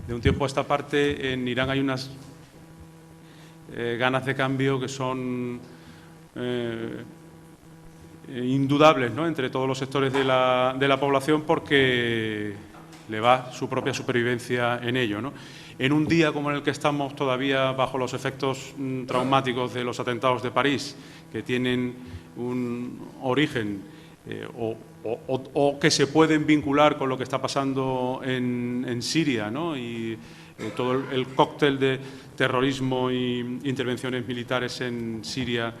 de un tiempo a esta parte en Irán hay unas ganas de cambio que son indudables, ¿no?, entre todos los sectores de la población, porque le va su propia supervivencia en ello, ¿no? En un día como en el que estamos todavía bajo los efectos traumáticos de los atentados de París, que tienen un origen o que se pueden vincular con lo que está pasando en Siria, ¿no?, y todo el cóctel de terrorismo e intervenciones militares en Siria,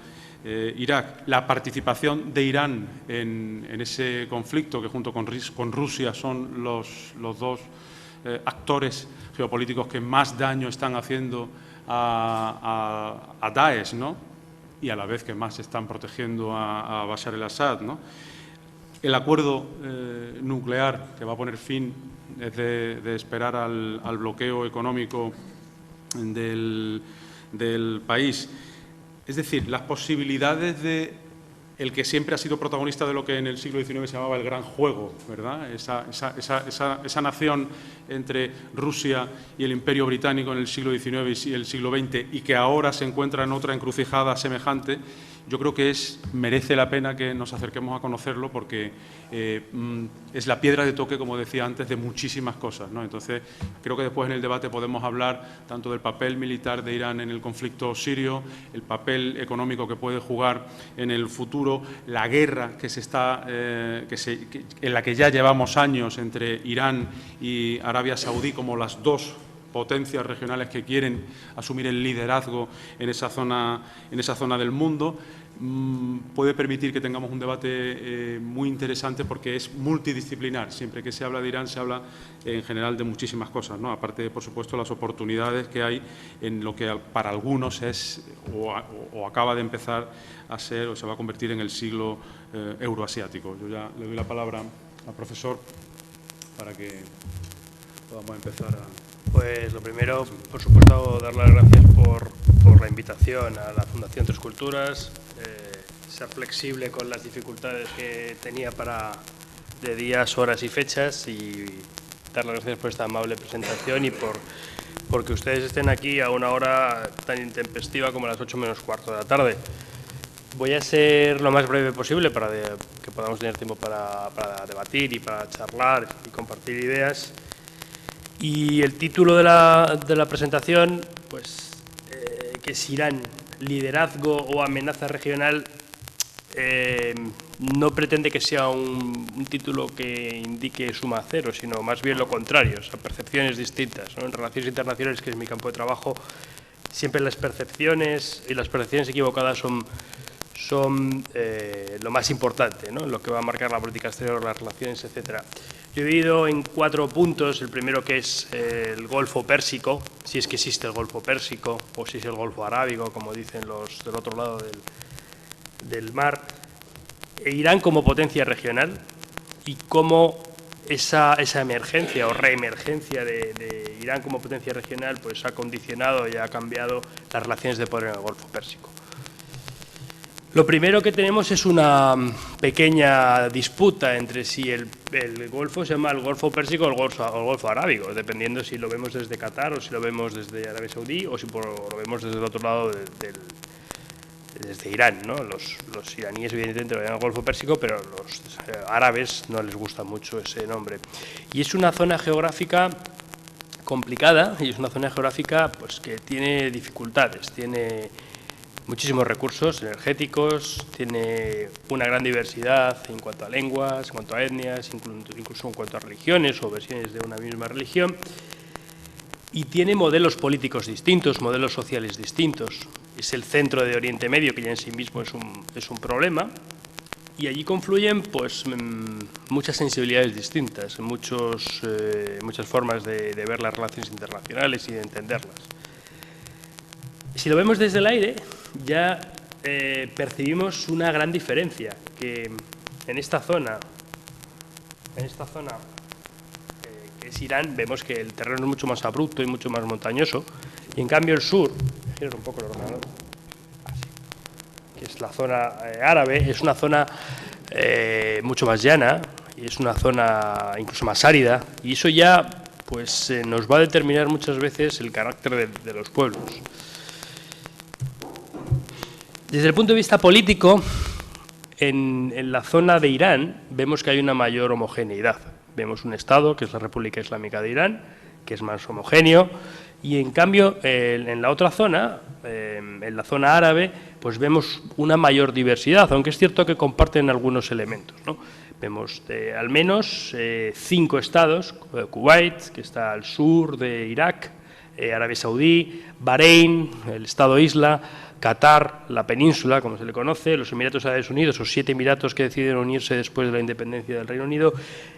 Irak, la participación de Irán en ese conflicto, que junto con Rusia son los dos actores geopolíticos que más daño están haciendo a Daesh, ¿no?, y a la vez que más están protegiendo a Bashar el-Assad, ¿no? El acuerdo nuclear que va a poner fin es de esperar al bloqueo económico del país. Es decir, las posibilidades de el que siempre ha sido protagonista de lo que en el siglo XIX se llamaba el gran juego, ¿verdad? Esa nación entre Rusia y el Imperio Británico en el siglo XIX y el siglo XX, y que ahora se encuentra en otra encrucijada semejante, yo creo que merece la pena que nos acerquemos a conocerlo, porque es la piedra de toque, como decía antes, de muchísimas cosas, ¿no? Entonces, creo que después en el debate podemos hablar tanto del papel militar de Irán en el conflicto sirio, el papel económico que puede jugar en el futuro, la guerra en la que ya llevamos años entre Irán y Arabia Saudí como las dos potencias regionales que quieren asumir el liderazgo en esa zona del mundo. Puede permitir que tengamos un debate muy interesante, porque es multidisciplinar. Siempre que se habla de Irán se habla en general de muchísimas cosas, ¿no?, aparte de, por supuesto, las oportunidades que hay en lo que para algunos es o acaba de empezar a ser o se va a convertir en el siglo euroasiático. Yo ya le doy la palabra al profesor para que podamos empezar a... Pues lo primero, por supuesto, dar las gracias por la invitación a la Fundación Tres Culturas, ser flexible con las dificultades que tenía de días, horas y fechas, y dar las gracias por esta amable presentación y porque ustedes estén aquí a una hora tan intempestiva como las 8 menos cuarto de la tarde. Voy a ser lo más breve posible para que podamos tener tiempo para debatir y para charlar y compartir ideas. Y el título de la presentación, pues, que es Irán, liderazgo o amenaza regional, no pretende que sea un título que indique suma cero, sino más bien lo contrario, o sea, percepciones distintas, ¿no? En relaciones internacionales, que es mi campo de trabajo, siempre las percepciones y las percepciones equivocadas son lo más importante, ¿no?, lo que va a marcar la política exterior, las relaciones, etcétera. Yo he dividido en 4 puntos. El primero, que es el Golfo Pérsico, si es que existe el Golfo Pérsico, o si es el Golfo Arábigo, como dicen los del otro lado del mar. Irán como potencia regional y cómo esa emergencia o reemergencia de Irán como potencia regional pues ha condicionado y ha cambiado las relaciones de poder en el Golfo Pérsico. Lo primero que tenemos es una pequeña disputa entre si el Golfo se llama el Golfo Pérsico o el Golfo Arábigo, dependiendo si lo vemos desde Qatar o si lo vemos desde Arabia Saudí o si lo vemos desde el otro lado desde Irán, ¿no? Los iraníes evidentemente lo llaman el Golfo Pérsico, pero los árabes no les gusta mucho ese nombre. Y es una zona geográfica complicada y es una zona geográfica pues que tiene dificultades, tiene muchísimos recursos energéticos, tiene una gran diversidad en cuanto a lenguas, en cuanto a etnias, incluso en cuanto a religiones o versiones de una misma religión, y tiene modelos políticos distintos, modelos sociales distintos. Es el centro de Oriente Medio, que ya en sí mismo es un problema, y allí confluyen pues muchas sensibilidades distintas, muchas formas de ver las relaciones internacionales y de entenderlas. Si lo vemos desde el aire, ya percibimos una gran diferencia, que en esta zona que es Irán, vemos que el terreno es mucho más abrupto y mucho más montañoso, y en cambio el sur, giro un poco el ordenador, que es la zona árabe, es una zona mucho más llana y es una zona incluso más árida, y eso ya pues nos va a determinar muchas veces el carácter de los pueblos. Desde el punto de vista político, en la zona de Irán vemos que hay una mayor homogeneidad. Vemos un Estado, que es la República Islámica de Irán, que es más homogéneo, y en cambio en la otra zona, en la zona árabe, pues vemos una mayor diversidad, aunque es cierto que comparten algunos elementos, ¿no? Vemos al menos 5 estados: Kuwait, que está al sur de Irak, Arabia Saudí, Bahrein, el Estado Isla, Qatar, la península, como se le conoce, los Emiratos Árabes Unidos, o 7 emiratos que deciden unirse después de la independencia del Reino Unido,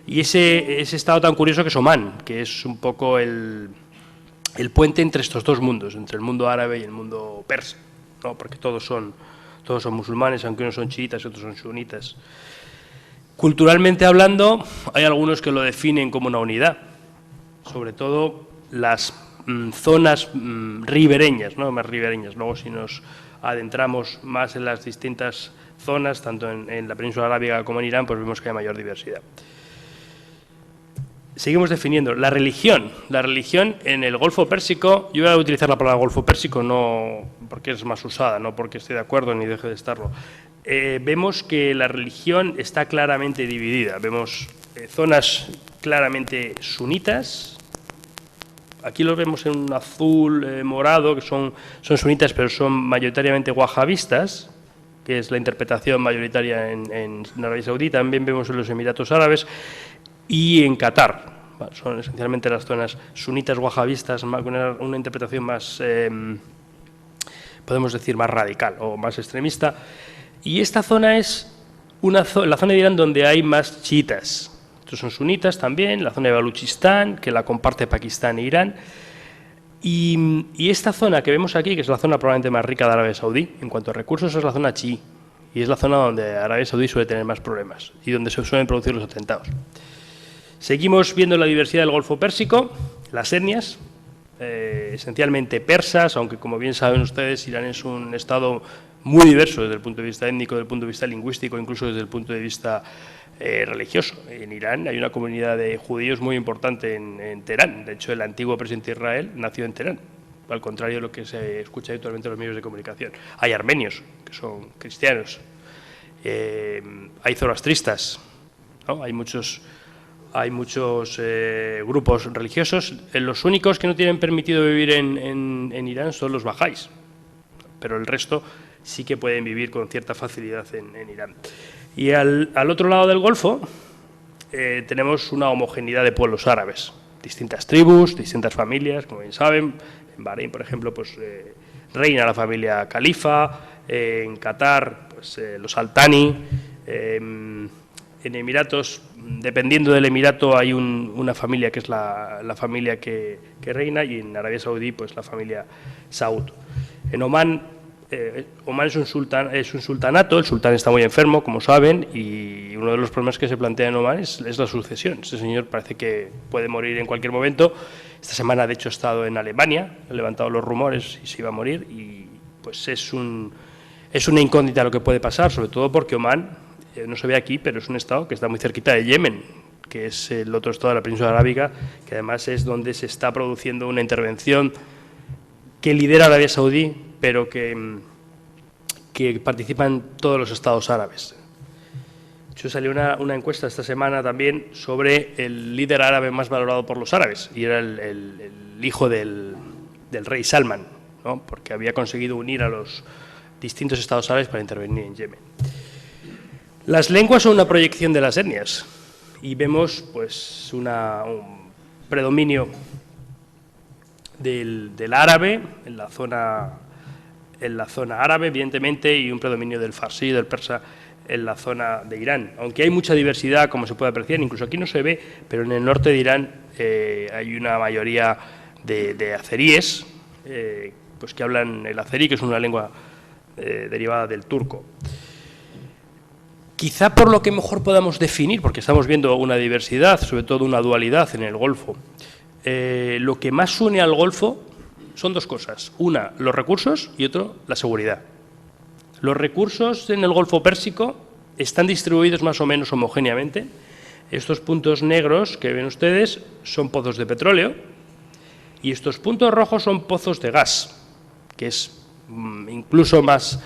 y ese estado tan curioso que es Omán, que es un poco el puente entre estos dos mundos, entre el mundo árabe y el mundo persa, ¿no? Porque todos son musulmanes, aunque unos son chiitas y otros son sunitas. Culturalmente hablando, hay algunos que lo definen como una unidad, sobre todo las zonas ribereñas, ¿no? Más ribereñas. Luego, si nos adentramos más en las distintas zonas, tanto en la península arábiga como en Irán, pues vemos que hay mayor diversidad. Seguimos definiendo la religión. La religión en el Golfo Pérsico, yo voy a utilizar la palabra Golfo Pérsico no porque es más usada, no porque esté de acuerdo ni deje de estarlo. Vemos que la religión está claramente dividida. Vemos zonas claramente sunitas. Aquí los vemos en un azul morado, que son sunitas, pero son mayoritariamente wahabistas, que es la interpretación mayoritaria en Arabia Saudí. También vemos en los Emiratos Árabes y en Qatar. Son esencialmente las zonas sunitas wahabistas, con una interpretación más, podemos decir, más radical o más extremista. Y esta zona es la zona de Irán donde hay más chiitas. Estos son sunitas también, la zona de Baluchistán, que la comparte Pakistán e Irán. Y esta zona que vemos aquí, que es la zona probablemente más rica de Arabia Saudí, en cuanto a recursos, es la zona chií. Y es la zona donde Arabia Saudí suele tener más problemas y donde se suelen producir los atentados. Seguimos viendo la diversidad del Golfo Pérsico, las etnias, esencialmente persas, aunque como bien saben ustedes, Irán es un estado muy diverso desde el punto de vista étnico, desde el punto de vista lingüístico, incluso desde el punto de vista religioso. En Irán hay una comunidad de judíos muy importante en Teherán. De hecho, el antiguo presidente de Israel nació en Teherán, al contrario de lo que se escucha habitualmente en los medios de comunicación. Hay armenios, que son cristianos, hay zoroastristas, ¿no? Hay muchos grupos religiosos. Los únicos que no tienen permitido vivir en Irán son los bajáis, pero el resto sí que pueden vivir con cierta facilidad en Irán. Y al otro lado del Golfo tenemos una homogeneidad de pueblos árabes, distintas tribus, distintas familias, como bien saben. En Bahrein, por ejemplo, pues reina la familia califa, en Qatar, pues los al-Thani, en Emiratos, dependiendo del emirato, hay una familia que es la familia que reina, y en Arabia Saudí, pues la familia Saud. En Omán, Omán es un sultanato, el sultán está muy enfermo, como saben, y uno de los problemas que se plantea en Omán es la sucesión. Este señor parece que puede morir en cualquier momento. Esta semana, de hecho, he estado en Alemania, he levantado los rumores y se iba a morir, y pues es una incógnita lo que puede pasar, sobre todo porque Omán, no se ve aquí, pero es un estado que está muy cerquita de Yemen, que es el otro estado de la península arábiga, que además es donde se está produciendo una intervención que lidera Arabia Saudí, pero que participan todos los estados árabes. De hecho, salió una encuesta esta semana también sobre el líder árabe más valorado por los árabes, y era el hijo del rey Salman, ¿no? Porque había conseguido unir a los distintos estados árabes para intervenir en Yemen. Las lenguas son una proyección de las etnias, y vemos pues un predominio del árabe en la zona árabe, evidentemente, y un predominio del farsí, del persa, en la zona de Irán. Aunque hay mucha diversidad, como se puede apreciar, incluso aquí no se ve, pero en el norte de Irán hay una mayoría de azeríes, pues que hablan el azerí, que es una lengua derivada del turco. Quizá por lo que mejor podamos definir, porque estamos viendo una diversidad, sobre todo una dualidad en el Golfo, lo que más une al Golfo son dos cosas. Una, los recursos, y otro, la seguridad. Los recursos en el Golfo Pérsico están distribuidos más o menos homogéneamente. Estos puntos negros que ven ustedes son pozos de petróleo y estos puntos rojos son pozos de gas, que es incluso más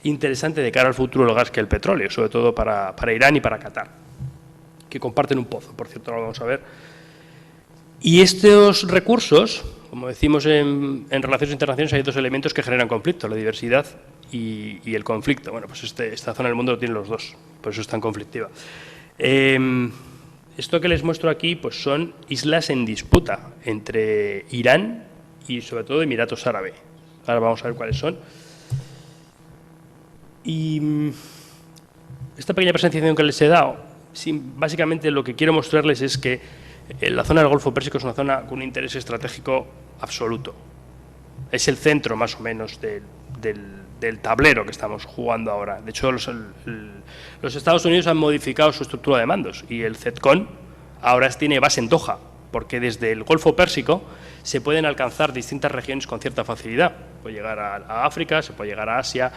interesante de cara al futuro del gas que el petróleo, sobre todo para Irán y para Qatar, que comparten un pozo, por cierto, lo vamos a ver. Y estos recursos, como decimos en relaciones internacionales, hay dos elementos que generan conflicto, la diversidad y el conflicto. Bueno, pues esta zona del mundo lo tiene los dos, por eso es tan conflictiva. Esto que les muestro aquí pues son islas en disputa entre Irán y sobre todo Emiratos Árabes. Ahora vamos a ver cuáles son. Y esta pequeña presentación que les he dado, básicamente lo que quiero mostrarles es que la zona del Golfo Pérsico es una zona con un interés estratégico absoluto. Es el centro, más o menos, del tablero que estamos jugando ahora. De hecho, los Estados Unidos han modificado su estructura de mandos y el CETCON ahora tiene base en Doha, porque desde el Golfo Pérsico se pueden alcanzar distintas regiones con cierta facilidad. Se puede llegar a África, se puede llegar a Asia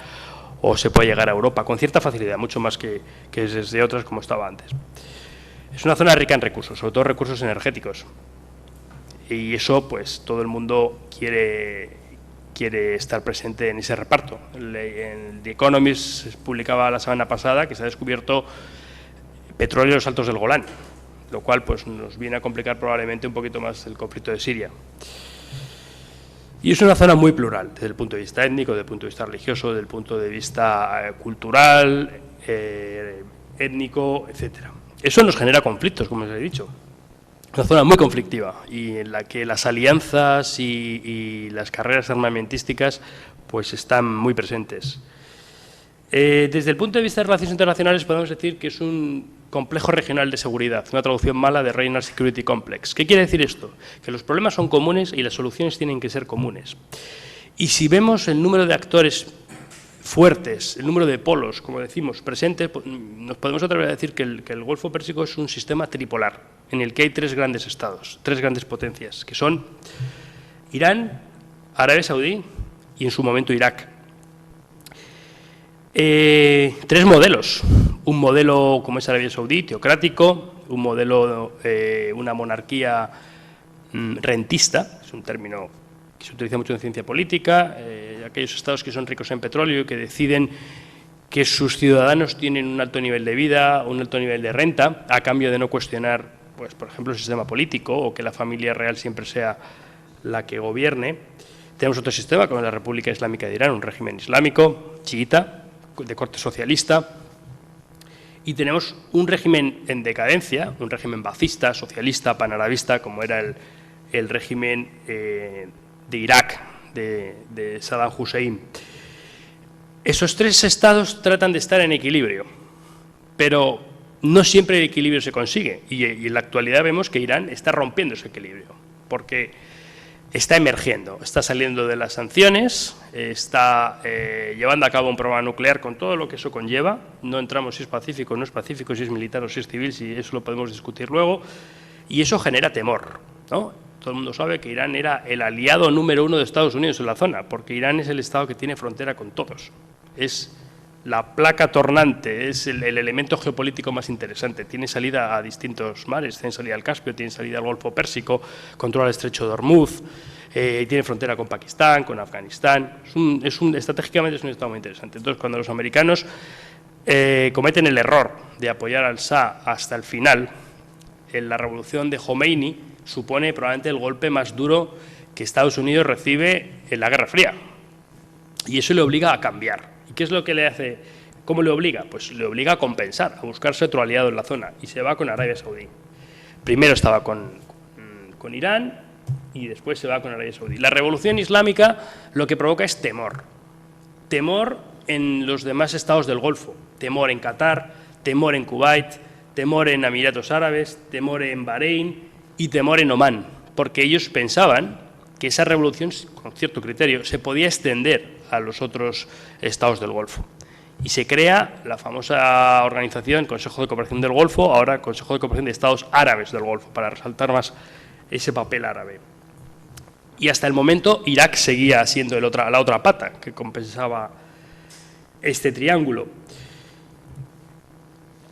o se puede llegar a Europa con cierta facilidad, mucho más que desde otras como estaba antes. Es una zona rica en recursos, sobre todo recursos energéticos. Y eso, pues, todo el mundo quiere estar presente en ese reparto. En The Economist publicaba la semana pasada que se ha descubierto petróleo en los Altos del Golán, lo cual pues, nos viene a complicar probablemente un poquito más el conflicto de Siria. Y es una zona muy plural, desde el punto de vista étnico, desde el punto de vista religioso, desde el punto de vista cultural, étnico, etcétera. Eso nos genera conflictos, como les he dicho. Una zona muy conflictiva y en la que las alianzas y las carreras armamentísticas pues están muy presentes. Desde el punto de vista de relaciones internacionales podemos decir que es un complejo regional de seguridad, una traducción mala de Regional Security Complex. ¿Qué quiere decir esto? Que los problemas son comunes y las soluciones tienen que ser comunes. Y si vemos el número de actores fuertes, el número de polos, como decimos, presentes, nos podemos atrever a decir que el Golfo Pérsico es un sistema tripolar, en el que hay tres grandes estados, tres grandes potencias, que son Irán, Arabia Saudí y en su momento Irak. Tres modelos, un modelo como es Arabia Saudí, teocrático, un modelo, una monarquía rentista, es un término que se utiliza mucho en ciencia política, aquellos estados que son ricos en petróleo y que deciden que sus ciudadanos tienen un alto nivel de vida, un alto nivel de renta, a cambio de no cuestionar, pues, por ejemplo, el sistema político o que la familia real siempre sea la que gobierne. Tenemos otro sistema, como la República Islámica de Irán, un régimen islámico, chiita, de corte socialista, y tenemos un régimen en decadencia, un régimen bacista, socialista, panarabista, como era el régimen de Irak, de Saddam Hussein. Esos tres estados tratan de estar en equilibrio, pero no siempre el equilibrio se consigue, y en la actualidad vemos que Irán está rompiendo ese equilibrio, porque está emergiendo, está saliendo de las sanciones, está llevando a cabo un programa nuclear con todo lo que eso conlleva. No entramos si es pacífico, no es pacífico, si es militar o si es civil, si eso lo podemos discutir luego, y eso genera temor, ¿no? Todo el mundo sabe que Irán era el aliado número uno de Estados Unidos en la zona, porque Irán es el estado que tiene frontera con todos. Es la placa tornante, es el elemento geopolítico más interesante. Tiene salida a distintos mares, tiene salida al Caspio, tiene salida al Golfo Pérsico, controla el estrecho de Hormuz, tiene frontera con Pakistán, con Afganistán. Estratégicamente es un estado muy interesante. Entonces, cuando los americanos cometen el error de apoyar al Shah hasta el final, en la revolución de Khomeini supone probablemente el golpe más duro que Estados Unidos recibe en la Guerra Fría. Y eso le obliga a cambiar. ¿Y qué es lo que le hace? ¿Cómo le obliga? Pues le obliga a compensar, a buscarse otro aliado en la zona. Y se va con Arabia Saudí. Primero estaba con Irán y después se va con Arabia Saudí. La revolución islámica lo que provoca es temor. Temor en los demás estados del Golfo. Temor en Qatar, temor en Kuwait, temor en Emiratos Árabes, temor en Bahrein y temor en Omán, porque ellos pensaban que esa revolución, con cierto criterio, se podía extender a los otros estados del Golfo. Y se crea la famosa organización Consejo de Cooperación del Golfo, ahora Consejo de Cooperación de Estados Árabes del Golfo, para resaltar más ese papel árabe. Y hasta el momento Irak seguía siendo la otra pata que compensaba este triángulo.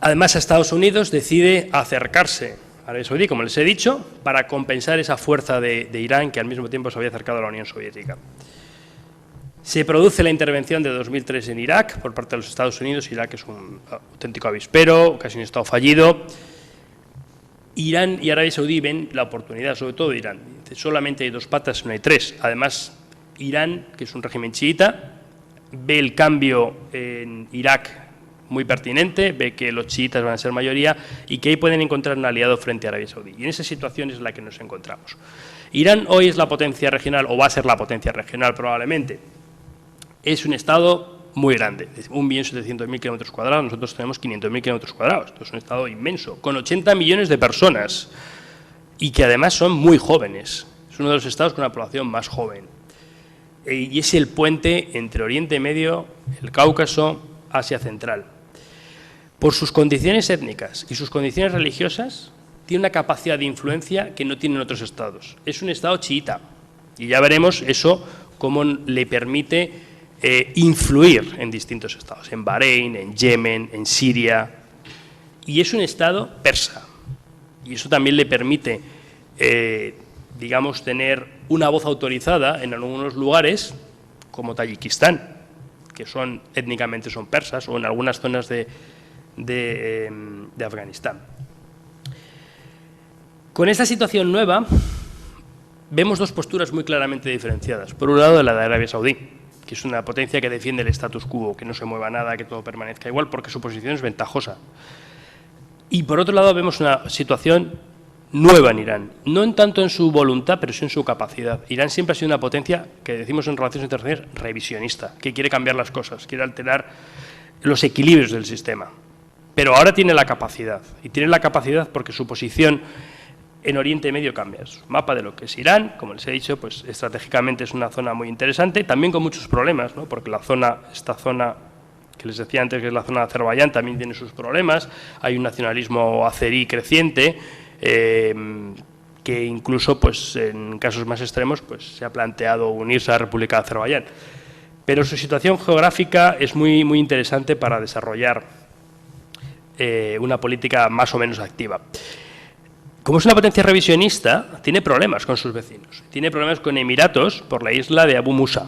Además, Estados Unidos decide acercarse a Arabia Saudí, como les he dicho, para compensar esa fuerza de Irán que al mismo tiempo se había acercado a la Unión Soviética. Se produce la intervención de 2003 en Irak por parte de los Estados Unidos. Irak es un auténtico avispero, casi un Estado fallido. Irán y Arabia Saudí ven la oportunidad, sobre todo Irán. Solamente hay dos patas, no hay tres. Además, Irán, que es un régimen chiita, ve el cambio en Irak muy pertinente, ve que los chiitas van a ser mayoría y que ahí pueden encontrar un aliado frente a Arabia Saudí. Y en esa situación es la que nos encontramos. Irán hoy es la potencia regional, o va a ser la potencia regional probablemente. Es un Estado muy grande, 1.700.000 kilómetros cuadrados, nosotros tenemos 500.000 kilómetros cuadrados. Esto es un Estado inmenso, con 80 millones de personas y que además son muy jóvenes. Es uno de los estados con la población más joven. Y es el puente entre Oriente Medio, el Cáucaso, Asia Central. Por sus condiciones étnicas y sus condiciones religiosas, tiene una capacidad de influencia que no tienen otros estados. Es un estado chiita y ya veremos eso cómo le permite influir en distintos estados, en Bahrein, en Yemen, en Siria. Y es un estado persa y eso también le permite, digamos, tener una voz autorizada en algunos lugares como Tayikistán, que étnicamente son persas, o en algunas zonas de Afganistán. Con esta situación nueva, vemos dos posturas muy claramente diferenciadas. Por un lado, la de Arabia Saudí, que es una potencia que defiende el status quo, que no se mueva nada, que todo permanezca igual, porque su posición es ventajosa. Y por otro lado, vemos una situación nueva en Irán, no en tanto en su voluntad, pero sí en su capacidad. Irán siempre ha sido una potencia, que decimos en relaciones internacionales, revisionista, que quiere cambiar las cosas, quiere alterar los equilibrios del sistema. Pero ahora tiene la capacidad, y tiene la capacidad porque su posición en Oriente Medio cambia. Es un mapa de lo que es Irán, como les he dicho, pues estratégicamente es una zona muy interesante, también con muchos problemas, ¿no? Porque esta zona que les decía antes, que es la zona de Azerbaiyán, también tiene sus problemas. Hay un nacionalismo azerí creciente, que incluso, pues, en casos más extremos, pues, se ha planteado unirse a la República de Azerbaiyán. Pero su situación geográfica es muy, muy interesante para desarrollar una política más o menos activa. Como es una potencia revisionista, tiene problemas con sus vecinos. Tiene problemas con Emiratos por la isla de Abu Musa,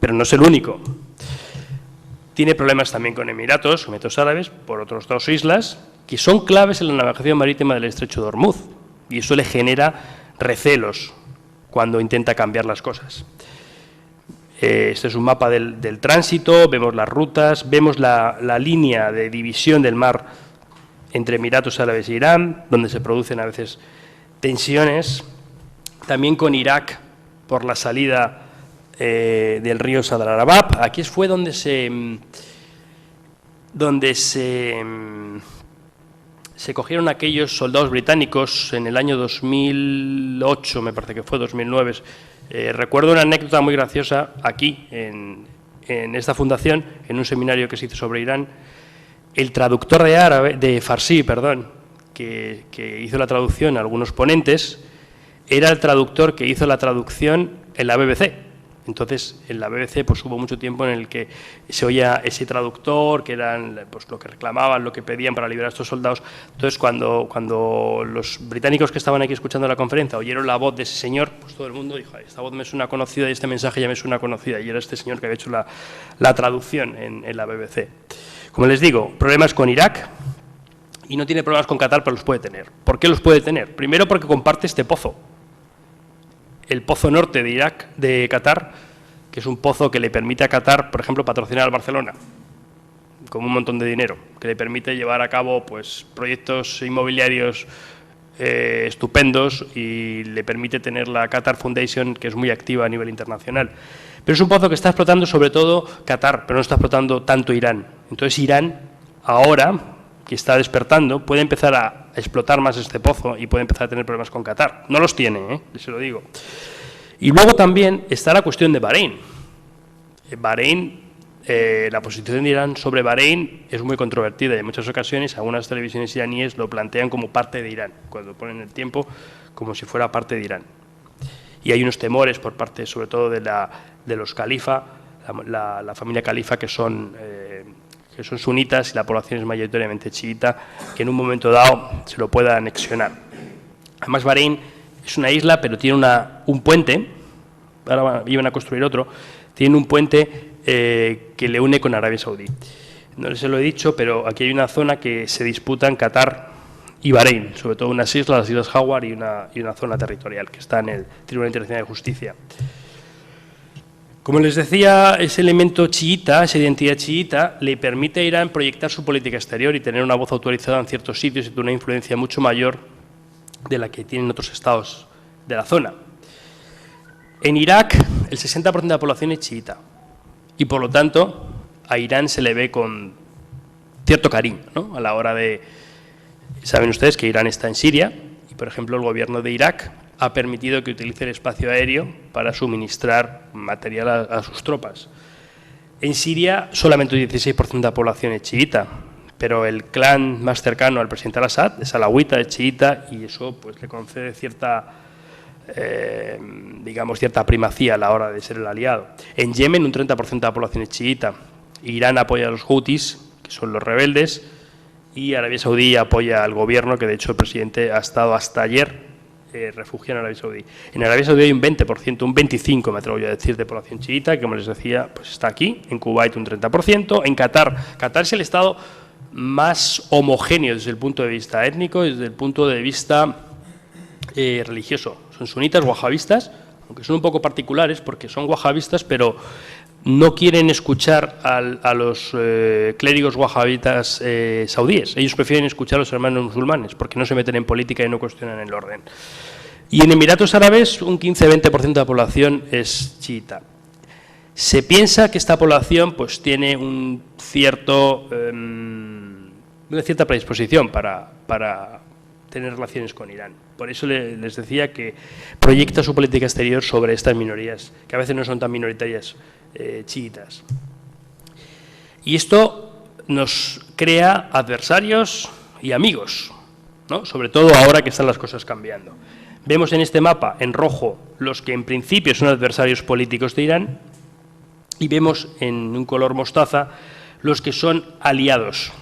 pero no es el único. Tiene problemas también con Emiratos Árabes, por otras dos islas, que son claves en la navegación marítima del Estrecho de Hormuz, y eso le genera recelos cuando intenta cambiar las cosas. Este es un mapa del tránsito, vemos las rutas, vemos la línea de división del mar entre Emiratos Árabes e Irán, donde se producen a veces tensiones, también con Irak por la salida del río Sadr al-Arabab. Aquí fue donde se cogieron aquellos soldados británicos en el año 2008, me parece que fue 2009. Recuerdo una anécdota muy graciosa aquí, en esta fundación, en un seminario que se hizo sobre Irán. El traductor de Farsi, que hizo la traducción a algunos ponentes, era el traductor que hizo la traducción en la BBC. Entonces, en la BBC pues, hubo mucho tiempo en el que se oía ese traductor, que eran pues, lo que reclamaban, lo que pedían para liberar a estos soldados. Entonces, cuando los británicos que estaban aquí escuchando la conferencia oyeron la voz de ese señor, pues todo el mundo dijo, esta voz me suena conocida y este mensaje ya me suena conocida. Y era este señor que había hecho la traducción en la BBC. Como les digo, problemas con Irak y no tiene problemas con Qatar, pero los puede tener. ¿Por qué los puede tener? Primero porque comparte este pozo. El pozo norte de Qatar, que es un pozo que le permite a Qatar, por ejemplo, patrocinar al Barcelona, con un montón de dinero, que le permite llevar a cabo pues, proyectos inmobiliarios estupendos y le permite tener la Qatar Foundation, que es muy activa a nivel internacional. Pero es un pozo que está explotando sobre todo Qatar, pero no está explotando tanto Irán. Entonces Irán, ahora que está despertando, puede empezar a explotar más este pozo y puede empezar a tener problemas con Qatar. No los tiene, se lo digo. Y luego también está la cuestión de Bahrein. La posición de Irán sobre Bahrein es muy controvertida y en muchas ocasiones algunas televisiones iraníes lo plantean como parte de Irán, cuando ponen el tiempo como si fuera parte de Irán. Y hay unos temores por parte, sobre todo, de los califa, la familia califa, que son que son sunitas y la población es mayoritariamente chiita, que en un momento dado se lo pueda anexionar. Además, Bahrein es una isla, pero tiene un puente, ahora iban a construir otro, tiene un puente que le une con Arabia Saudí. No les lo he dicho, pero aquí hay una zona que se disputan Qatar y Bahrein, sobre todo unas islas, las Islas Hawar y una zona territorial que está en el Tribunal Internacional de Justicia. Como les decía, ese elemento chiita, esa identidad chiita, le permite a Irán proyectar su política exterior y tener una voz autorizada en ciertos sitios y tener una influencia mucho mayor de la que tienen otros estados de la zona. En Irak, el 60% de la población es chiita y, por lo tanto, a Irán se le ve con cierto cariño, ¿no? A la hora de... Saben ustedes que Irán está en Siria y, por ejemplo, el gobierno de Irak ha permitido que utilice el espacio aéreo para suministrar material a sus tropas. En Siria solamente el 16% de la población es chiita, pero el clan más cercano al presidente al-Assad es alawita, es chiita, y eso pues le concede cierta, digamos, cierta primacía a la hora de ser el aliado. En Yemen un 30% de la población es chiita. Irán apoya a los Houthis, que son los rebeldes, y Arabia Saudí apoya al gobierno, que de hecho el presidente ha estado hasta ayer refugiado en Arabia Saudí. En Arabia Saudí hay un 20%, un 25%, me atrevo yo a decir, de población chiita, que como les decía, pues está aquí. En Kuwait un 30%. En Qatar es el estado más homogéneo desde el punto de vista étnico y desde el punto de vista religioso. Son sunitas wahabistas, aunque son un poco particulares porque son wahabistas, pero no quieren escuchar a los clérigos wahabitas saudíes. Ellos prefieren escuchar a los hermanos musulmanes porque no se meten en política y no cuestionan el orden. Y en Emiratos Árabes un 15-20% de la población es chiita. Se piensa que esta población pues tiene una cierta predisposición para tener relaciones con Irán. Por eso les decía que proyecta su política exterior sobre estas minorías, que a veces no son tan minoritarias chiitas. Y esto nos crea adversarios y amigos, ¿no? Sobre todo ahora que están las cosas cambiando. Vemos en este mapa en rojo los que en principio son adversarios políticos de Irán y vemos en un color mostaza los que son aliados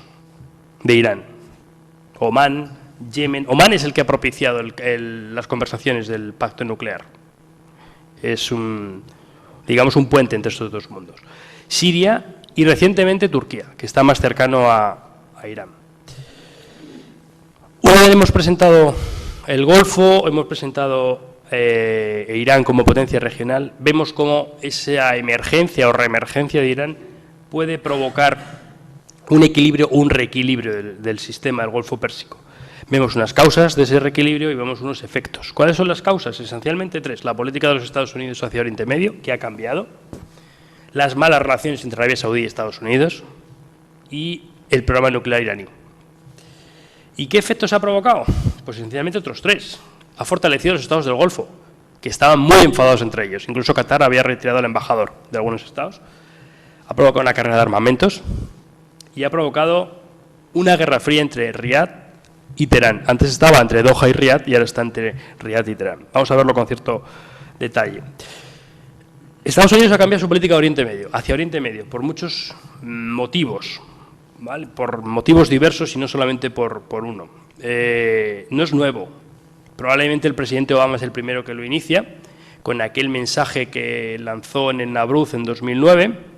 de Irán. Omán, Yemen. Omán es el que ha propiciado las conversaciones del pacto nuclear. Es digamos un puente entre estos dos mundos. Siria y recientemente Turquía, que está más cercano a Irán. Una vez hemos presentado el Golfo, hemos presentado Irán como potencia regional, vemos cómo esa emergencia o reemergencia de Irán puede provocar un equilibrio o un reequilibrio del sistema del Golfo Pérsico. Vemos unas causas de ese reequilibrio y vemos unos efectos. ¿Cuáles son las causas? Esencialmente tres. La política de los Estados Unidos hacia Oriente Medio, que ha cambiado, las malas relaciones entre Arabia Saudí y Estados Unidos y el programa nuclear iraní. ¿Y qué efectos ha provocado? Pues esencialmente otros tres. Ha fortalecido a los estados del Golfo, que estaban muy enfadados entre ellos. Incluso Qatar había retirado al embajador de algunos estados. Ha provocado una carrera de armamentos y ha provocado una guerra fría entre Riad y Teherán. Antes estaba entre Doha y Riad y ahora está entre Riad y Teherán. Vamos a verlo con cierto detalle. Estados Unidos ha cambiado su política de Oriente Medio, hacia Oriente Medio, por muchos motivos, ¿vale? Por motivos diversos y no solamente por uno. No es nuevo. Probablemente el presidente Obama es el primero que lo inicia, con aquel mensaje que lanzó en el Nabruz en 2009.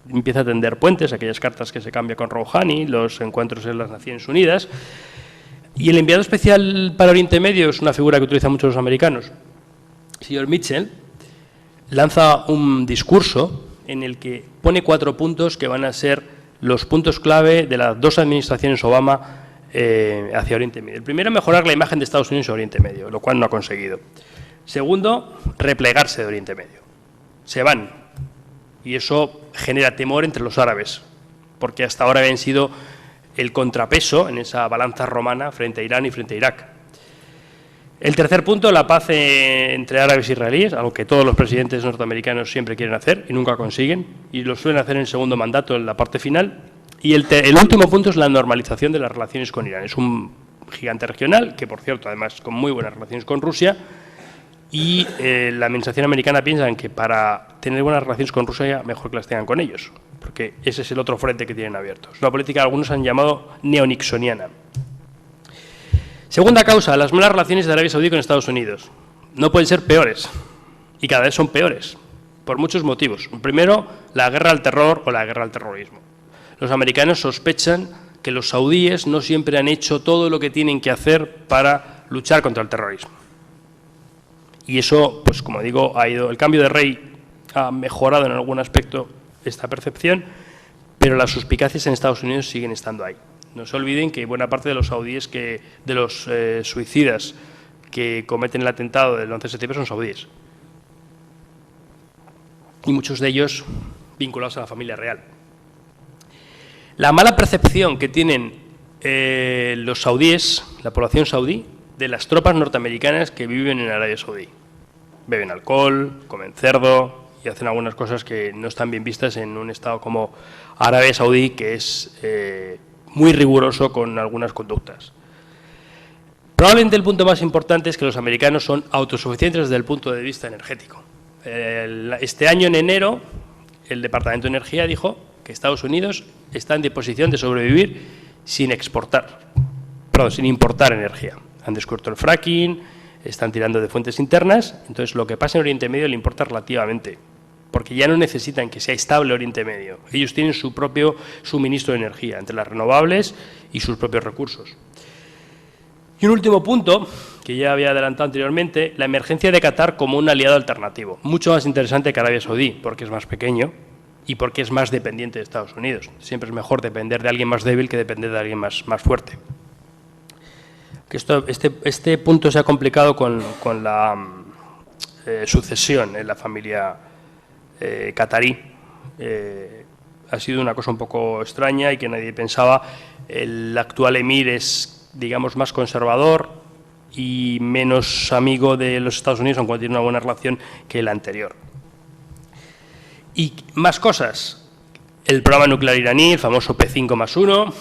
Empieza a tender puentes, aquellas cartas que se cambia con Rouhani, los encuentros en las Naciones Unidas. Y el enviado especial para Oriente Medio es una figura que utilizan muchos los americanos. El señor Mitchell lanza un discurso en el que pone 4 puntos que van a ser los puntos clave de las 2 administraciones Obama hacia Oriente Medio. El primero, mejorar la imagen de Estados Unidos en Oriente Medio, lo cual no ha conseguido. Segundo, replegarse de Oriente Medio. Se van. Y eso genera temor entre los árabes, porque hasta ahora habían sido el contrapeso en esa balanza romana frente a Irán y frente a Irak. El tercer punto, la paz entre árabes e israelíes, algo que todos los presidentes norteamericanos siempre quieren hacer y nunca consiguen, y lo suelen hacer en el segundo mandato, en la parte final. Y el último punto es la normalización de las relaciones con Irán. Es un gigante regional, que por cierto, además, con muy buenas relaciones con Rusia, y la administración americana piensa en que para tener buenas relaciones con Rusia, mejor que las tengan con ellos. porque ese es el otro frente que tienen abierto. Es una política que algunos han llamado neonixoniana. Segunda causa, las malas relaciones de Arabia Saudí con Estados Unidos. No pueden ser peores, y cada vez son peores, por muchos motivos. Primero, la guerra al terror o la guerra al terrorismo. Los americanos sospechan que los saudíes no siempre han hecho todo lo que tienen que hacer para luchar contra el terrorismo. Y eso, pues como digo, el cambio de rey ha mejorado en algún aspecto esta percepción, pero las suspicacias en Estados Unidos siguen estando ahí. No se olviden que buena parte de los saudíes, de los suicidas que cometen el atentado del 11 de septiembre son saudíes. Y muchos de ellos vinculados a la familia real. La mala percepción que tienen los saudíes, la población saudí, de las tropas norteamericanas que viven en Arabia Saudí. Beben alcohol, comen cerdo y hacen algunas cosas que no están bien vistas en un estado como Arabia Saudí, que es muy riguroso con algunas conductas. Probablemente el punto más importante es que los americanos son autosuficientes desde el punto de vista energético. Este año, en enero, el Departamento de Energía dijo que Estados Unidos está en disposición de sobrevivir sin importar energía. Han descubierto el fracking, están tirando de fuentes internas, entonces lo que pasa en Oriente Medio le importa relativamente, porque ya no necesitan que sea estable Oriente Medio. Ellos tienen su propio suministro de energía, entre las renovables y sus propios recursos. Y un último punto, que ya había adelantado anteriormente, la emergencia de Qatar como un aliado alternativo, mucho más interesante que Arabia Saudí, porque es más pequeño y porque es más dependiente de Estados Unidos. Siempre es mejor depender de alguien más débil que depender de alguien más fuerte. Este punto se ha complicado con la sucesión en la familia catarí. Ha sido una cosa un poco extraña y que nadie pensaba. El actual emir es, digamos, más conservador y menos amigo de los Estados Unidos, aunque tiene una buena relación, que el anterior. Y más cosas. El programa nuclear iraní, el famoso P5+1,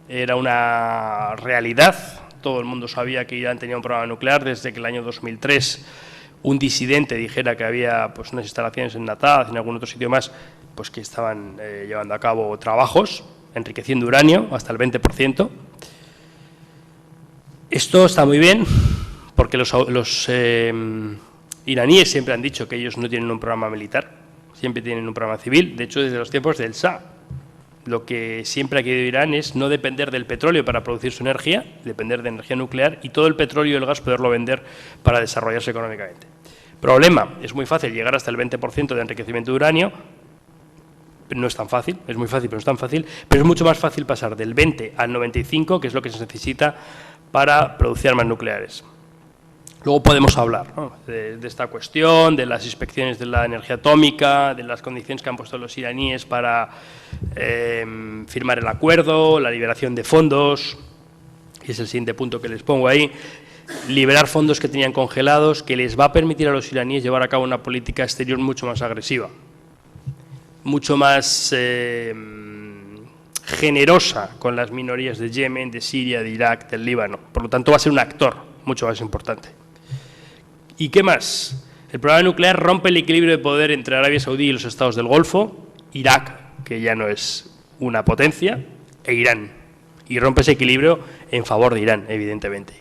era una realidad. Todo el mundo sabía que Irán tenía un programa nuclear desde que el año 2003 un disidente dijera que había pues, unas instalaciones en Natanz, en algún otro sitio más, pues que estaban llevando a cabo trabajos, enriqueciendo uranio hasta el 20%. Esto está muy bien, porque los iraníes siempre han dicho que ellos no tienen un programa militar, siempre tienen un programa civil. De hecho, desde los tiempos del Shah, lo que siempre ha querido Irán es no depender del petróleo para producir su energía, depender de energía nuclear y todo el petróleo y el gas poderlo vender para desarrollarse económicamente. Problema, es muy fácil llegar hasta el 20% de enriquecimiento de uranio, no es tan fácil, es muy fácil pero no es tan fácil, pero es mucho más fácil pasar del 20 al 95, que es lo que se necesita para producir armas nucleares. Luego podemos hablar, ¿no?, de esta cuestión, de las inspecciones de la energía atómica, de las condiciones que han puesto los iraníes para firmar el acuerdo, la liberación de fondos, y es el siguiente punto que les pongo ahí, liberar fondos que tenían congelados, que les va a permitir a los iraníes llevar a cabo una política exterior mucho más agresiva, mucho más generosa con las minorías de Yemen, de Siria, de Irak, del Líbano. Por lo tanto, va a ser un actor mucho más importante. ¿Y qué más? El programa nuclear rompe el equilibrio de poder entre Arabia Saudí y los estados del Golfo, Irak, que ya no es una potencia, e Irán. Y rompe ese equilibrio en favor de Irán, evidentemente.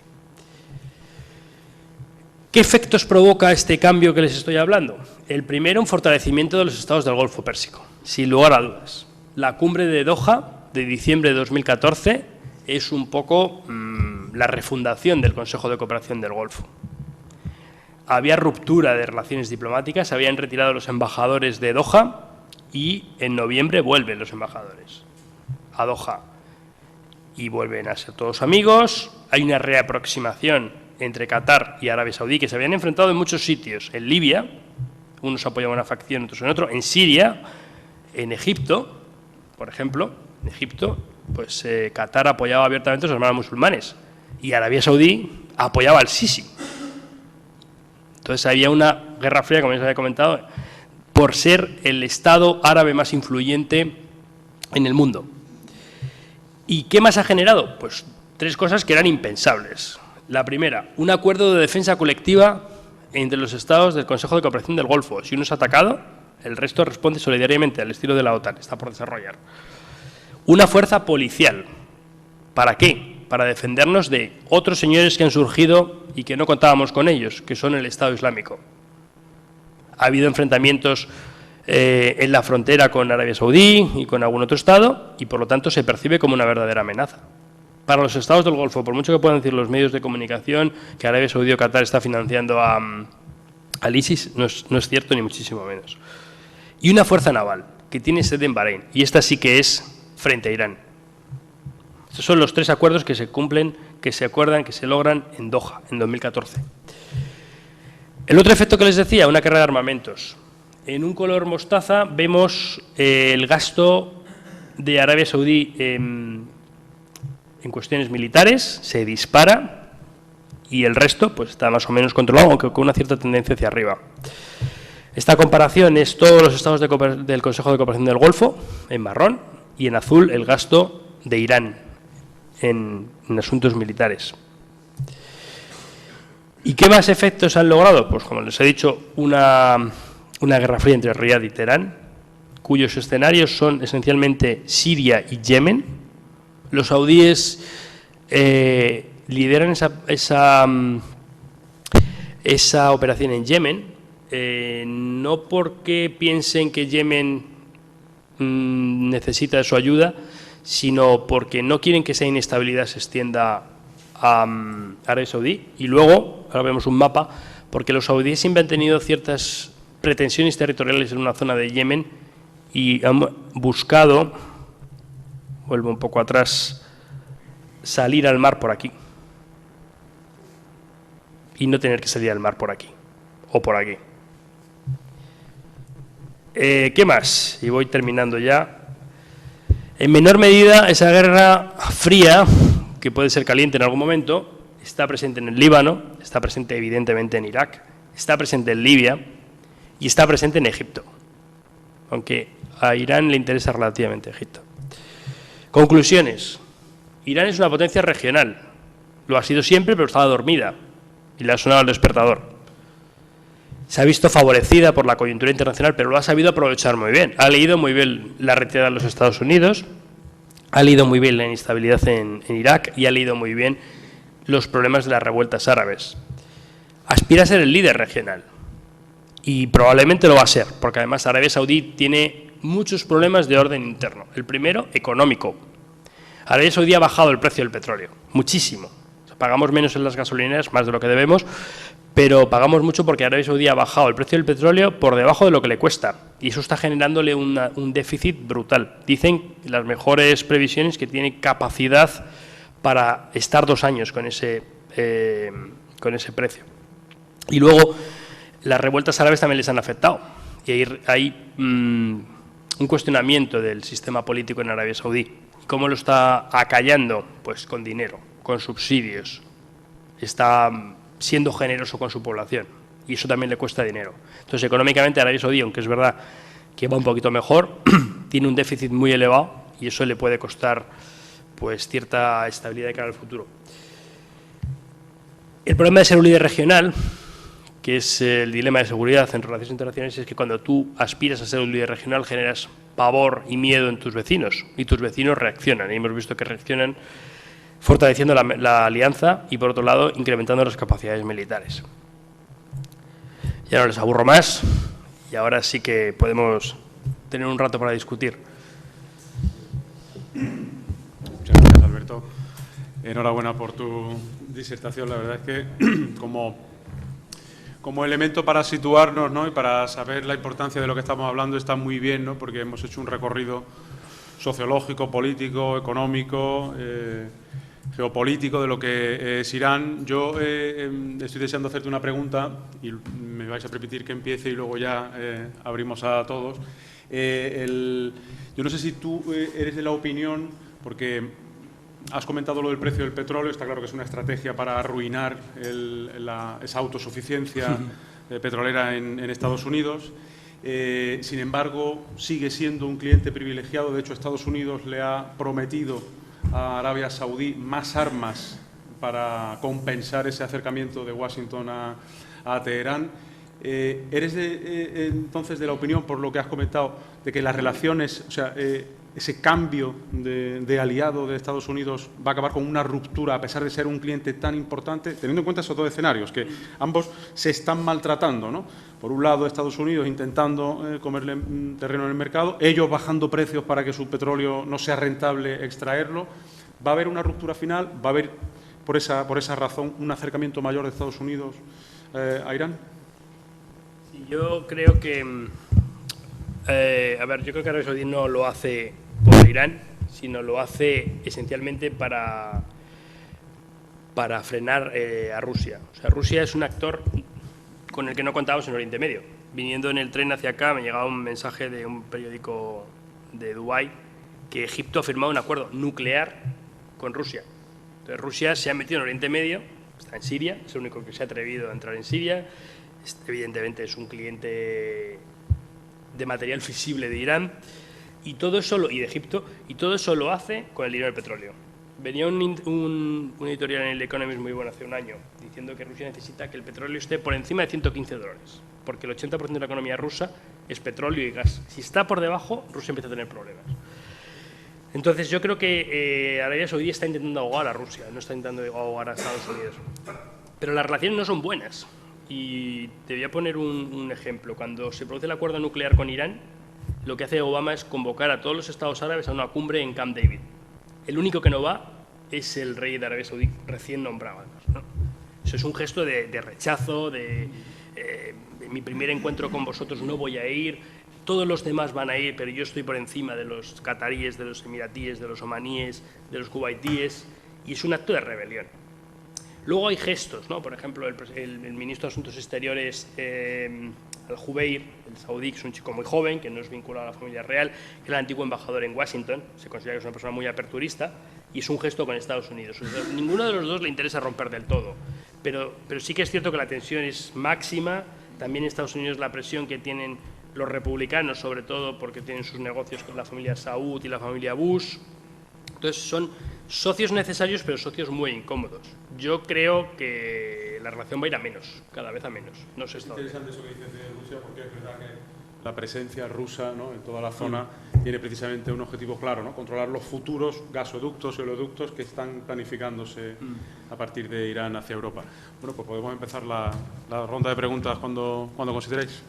¿Qué efectos provoca este cambio que les estoy hablando? El primero, un fortalecimiento de los estados del Golfo Pérsico, sin lugar a dudas. La cumbre de Doha, de diciembre de 2014, es un poco la refundación del Consejo de Cooperación del Golfo. Había ruptura de relaciones diplomáticas, se habían retirado los embajadores de Doha y en noviembre vuelven los embajadores a Doha y vuelven a ser todos amigos. Hay una reaproximación entre Qatar y Arabia Saudí, que se habían enfrentado en muchos sitios. En Libia, unos apoyaban una facción, otros en otro. En Siria, en Egipto, por ejemplo, en Egipto, pues Qatar apoyaba abiertamente a los hermanos musulmanes y Arabia Saudí apoyaba al Sisi. Entonces había una guerra fría, como ya se había comentado, por ser el Estado árabe más influyente en el mundo. ¿Y qué más ha generado? Pues tres cosas que eran impensables. La primera, un acuerdo de defensa colectiva entre los estados del Consejo de Cooperación del Golfo. Si uno es atacado, El resto responde solidariamente al estilo de la OTAN, está por desarrollar. Una fuerza policial. ¿Para qué? Para defendernos de otros señores que han surgido y que no contábamos con ellos, que son el Estado Islámico. Ha habido enfrentamientos en la frontera con Arabia Saudí y con algún otro Estado, y por lo tanto se percibe como una verdadera amenaza. Para los Estados del Golfo, por mucho que puedan decir los medios de comunicación que Arabia Saudí o Qatar está financiando al ISIS, no es cierto ni muchísimo menos. Y una fuerza naval que tiene sede en Bahrein, y esta sí que es frente a Irán. Estos son los 3 acuerdos que se cumplen, que se acuerdan, que se logran en Doha, en 2014. El otro efecto que les decía, una carrera de armamentos. En un color mostaza vemos el gasto de Arabia Saudí en cuestiones militares, se dispara, y el resto pues está más o menos controlado, aunque con una cierta tendencia hacia arriba. Esta comparación es todos los estados del Consejo de Cooperación del Golfo, en marrón, y en azul el gasto de Irán en asuntos militares. ¿Y qué más efectos han logrado? Pues como les he dicho, una guerra fría entre Riad y Teherán, cuyos escenarios son esencialmente Siria y Yemen. Los saudíes lideran esa operación en Yemen, no porque piensen que Yemen necesita de su ayuda, sino porque no quieren que esa inestabilidad se extienda a Arabia Saudí. Y luego, ahora vemos un mapa, porque los saudíes siempre han tenido ciertas pretensiones territoriales en una zona de Yemen y han buscado, vuelvo un poco atrás, salir al mar por aquí y no tener que salir al mar por aquí o por aquí. ¿Qué más? Y voy terminando ya. En menor medida, esa guerra fría, que puede ser caliente en algún momento, está presente en el Líbano, está presente evidentemente en Irak, está presente en Libia y está presente en Egipto, aunque a Irán le interesa relativamente Egipto. Conclusiones. Irán es una potencia regional, lo ha sido siempre, pero estaba dormida y le ha sonado el despertador. Se ha visto favorecida por la coyuntura internacional, pero lo ha sabido aprovechar muy bien. Ha leído muy bien la retirada de los Estados Unidos, ha leído muy bien la inestabilidad en Irak y ha leído muy bien los problemas de las revueltas árabes. Aspira a ser el líder regional y probablemente lo va a ser, porque además Arabia Saudí tiene muchos problemas de orden interno. El primero, económico. Arabia Saudí ha bajado el precio del petróleo, muchísimo. O sea, pagamos menos en las gasolineras, más de lo que debemos, pero pagamos mucho porque Arabia Saudí ha bajado el precio del petróleo por debajo de lo que le cuesta y eso está generándole un déficit brutal. Dicen las mejores previsiones que tiene capacidad para estar 2 años con ese precio. Y luego las revueltas árabes también les han afectado y hay un cuestionamiento del sistema político en Arabia Saudí. ¿Cómo lo está acallando? Pues con dinero, con subsidios. Está siendo generoso con su población y eso también le cuesta dinero. Entonces, económicamente Arabia Saudí, aunque es verdad que va un poquito mejor, tiene un déficit muy elevado y eso le puede costar pues cierta estabilidad de cara al futuro. El problema de ser un líder regional, que es el dilema de seguridad en relaciones internacionales, es que cuando tú aspiras a ser un líder regional generas pavor y miedo en tus vecinos y tus vecinos reaccionan y hemos visto que reaccionan fortaleciendo la alianza y, por otro lado, incrementando las capacidades militares. Ya no les aburro más y ahora sí que podemos tener un rato para discutir. Muchas gracias, Alberto. Enhorabuena por tu disertación. La verdad es que como elemento para situarnos, ¿no?, y para saber la importancia de lo que estamos hablando está muy bien, ¿no?, porque hemos hecho un recorrido sociológico, político, económico, geopolítico de lo que es Irán. Yo estoy deseando hacerte una pregunta y me vais a permitir que empiece y luego ya abrimos a todos. Yo no sé si tú eres de la opinión, porque has comentado lo del precio del petróleo, está claro que es una estrategia para arruinar esa autosuficiencia petrolera en Estados Unidos. Sin embargo, sigue siendo un cliente privilegiado. De hecho, Estados Unidos le ha prometido a Arabia Saudí más armas para compensar ese acercamiento de Washington a Teherán. ¿Eres entonces de la opinión, por lo que has comentado, de que las relaciones, o sea, ese cambio de aliado de Estados Unidos va a acabar con una ruptura a pesar de ser un cliente tan importante, teniendo en cuenta esos dos escenarios, que ambos se están maltratando, ¿no? Por un lado, Estados Unidos intentando comerle terreno en el mercado, ellos bajando precios para que su petróleo no sea rentable extraerlo. ¿Va a haber una ruptura final? ¿Va a haber, por esa razón, un acercamiento mayor de Estados Unidos a Irán? Sí, yo creo que, yo creo que Arabia Saudí no lo hace por Irán, sino lo hace esencialmente para frenar a Rusia. O sea, Rusia es un actor con el que no contábamos en Oriente Medio. Viniendo en el tren hacia acá me llegaba un mensaje de un periódico de Dubái que Egipto ha firmado un acuerdo nuclear con Rusia. Entonces Rusia se ha metido en Oriente Medio, está en Siria, es el único que se ha atrevido a entrar en Siria. Evidentemente es un cliente de material fisible de Irán y de Egipto, y todo eso lo hace con el dinero del petróleo. Venía un editorial en el Economist muy bueno hace un año diciendo que Rusia necesita que el petróleo esté por encima de $115, porque el 80% de la economía rusa es petróleo y gas. Si está por debajo, Rusia empieza a tener problemas. Entonces yo creo que Arabia Saudí está intentando ahogar a Rusia, no está intentando ahogar a Estados Unidos. Pero las relaciones no son buenas. Y te voy a poner un ejemplo. Cuando se produce el acuerdo nuclear con Irán, lo que hace Obama es convocar a todos los estados árabes a una cumbre en Camp David. El único que no va es el rey de Arabia Saudí recién nombrado, ¿no? Eso es un gesto de rechazo, en mi primer encuentro con vosotros no voy a ir, todos los demás van a ir, pero yo estoy por encima de los cataríes, de los emiratíes, de los omaníes, de los kuwaitíes, y es un acto de rebelión. Luego hay gestos, ¿no? Por ejemplo, el ministro de Asuntos Exteriores, Al-Jubeir, el saudí, que es un chico muy joven, que no es vinculado a la familia real, que es el antiguo embajador en Washington, se considera que es una persona muy aperturista, y es un gesto con Estados Unidos. O sea, ninguno de los dos le interesa romper del todo, pero sí que es cierto que la tensión es máxima. También en Estados Unidos la presión que tienen los republicanos, sobre todo porque tienen sus negocios con la familia Saud y la familia Bush. Entonces son socios necesarios, pero socios muy incómodos. Yo creo que la relación va a ir a menos, cada vez a menos. No sé. Es interesante eso que dices de Rusia, porque es verdad que la presencia rusa, ¿no?, en toda la zona tiene precisamente un objetivo claro, ¿no?, controlar los futuros gasoductos y oleoductos que están planificándose a partir de Irán hacia Europa. Bueno, pues podemos empezar la ronda de preguntas cuando consideréis.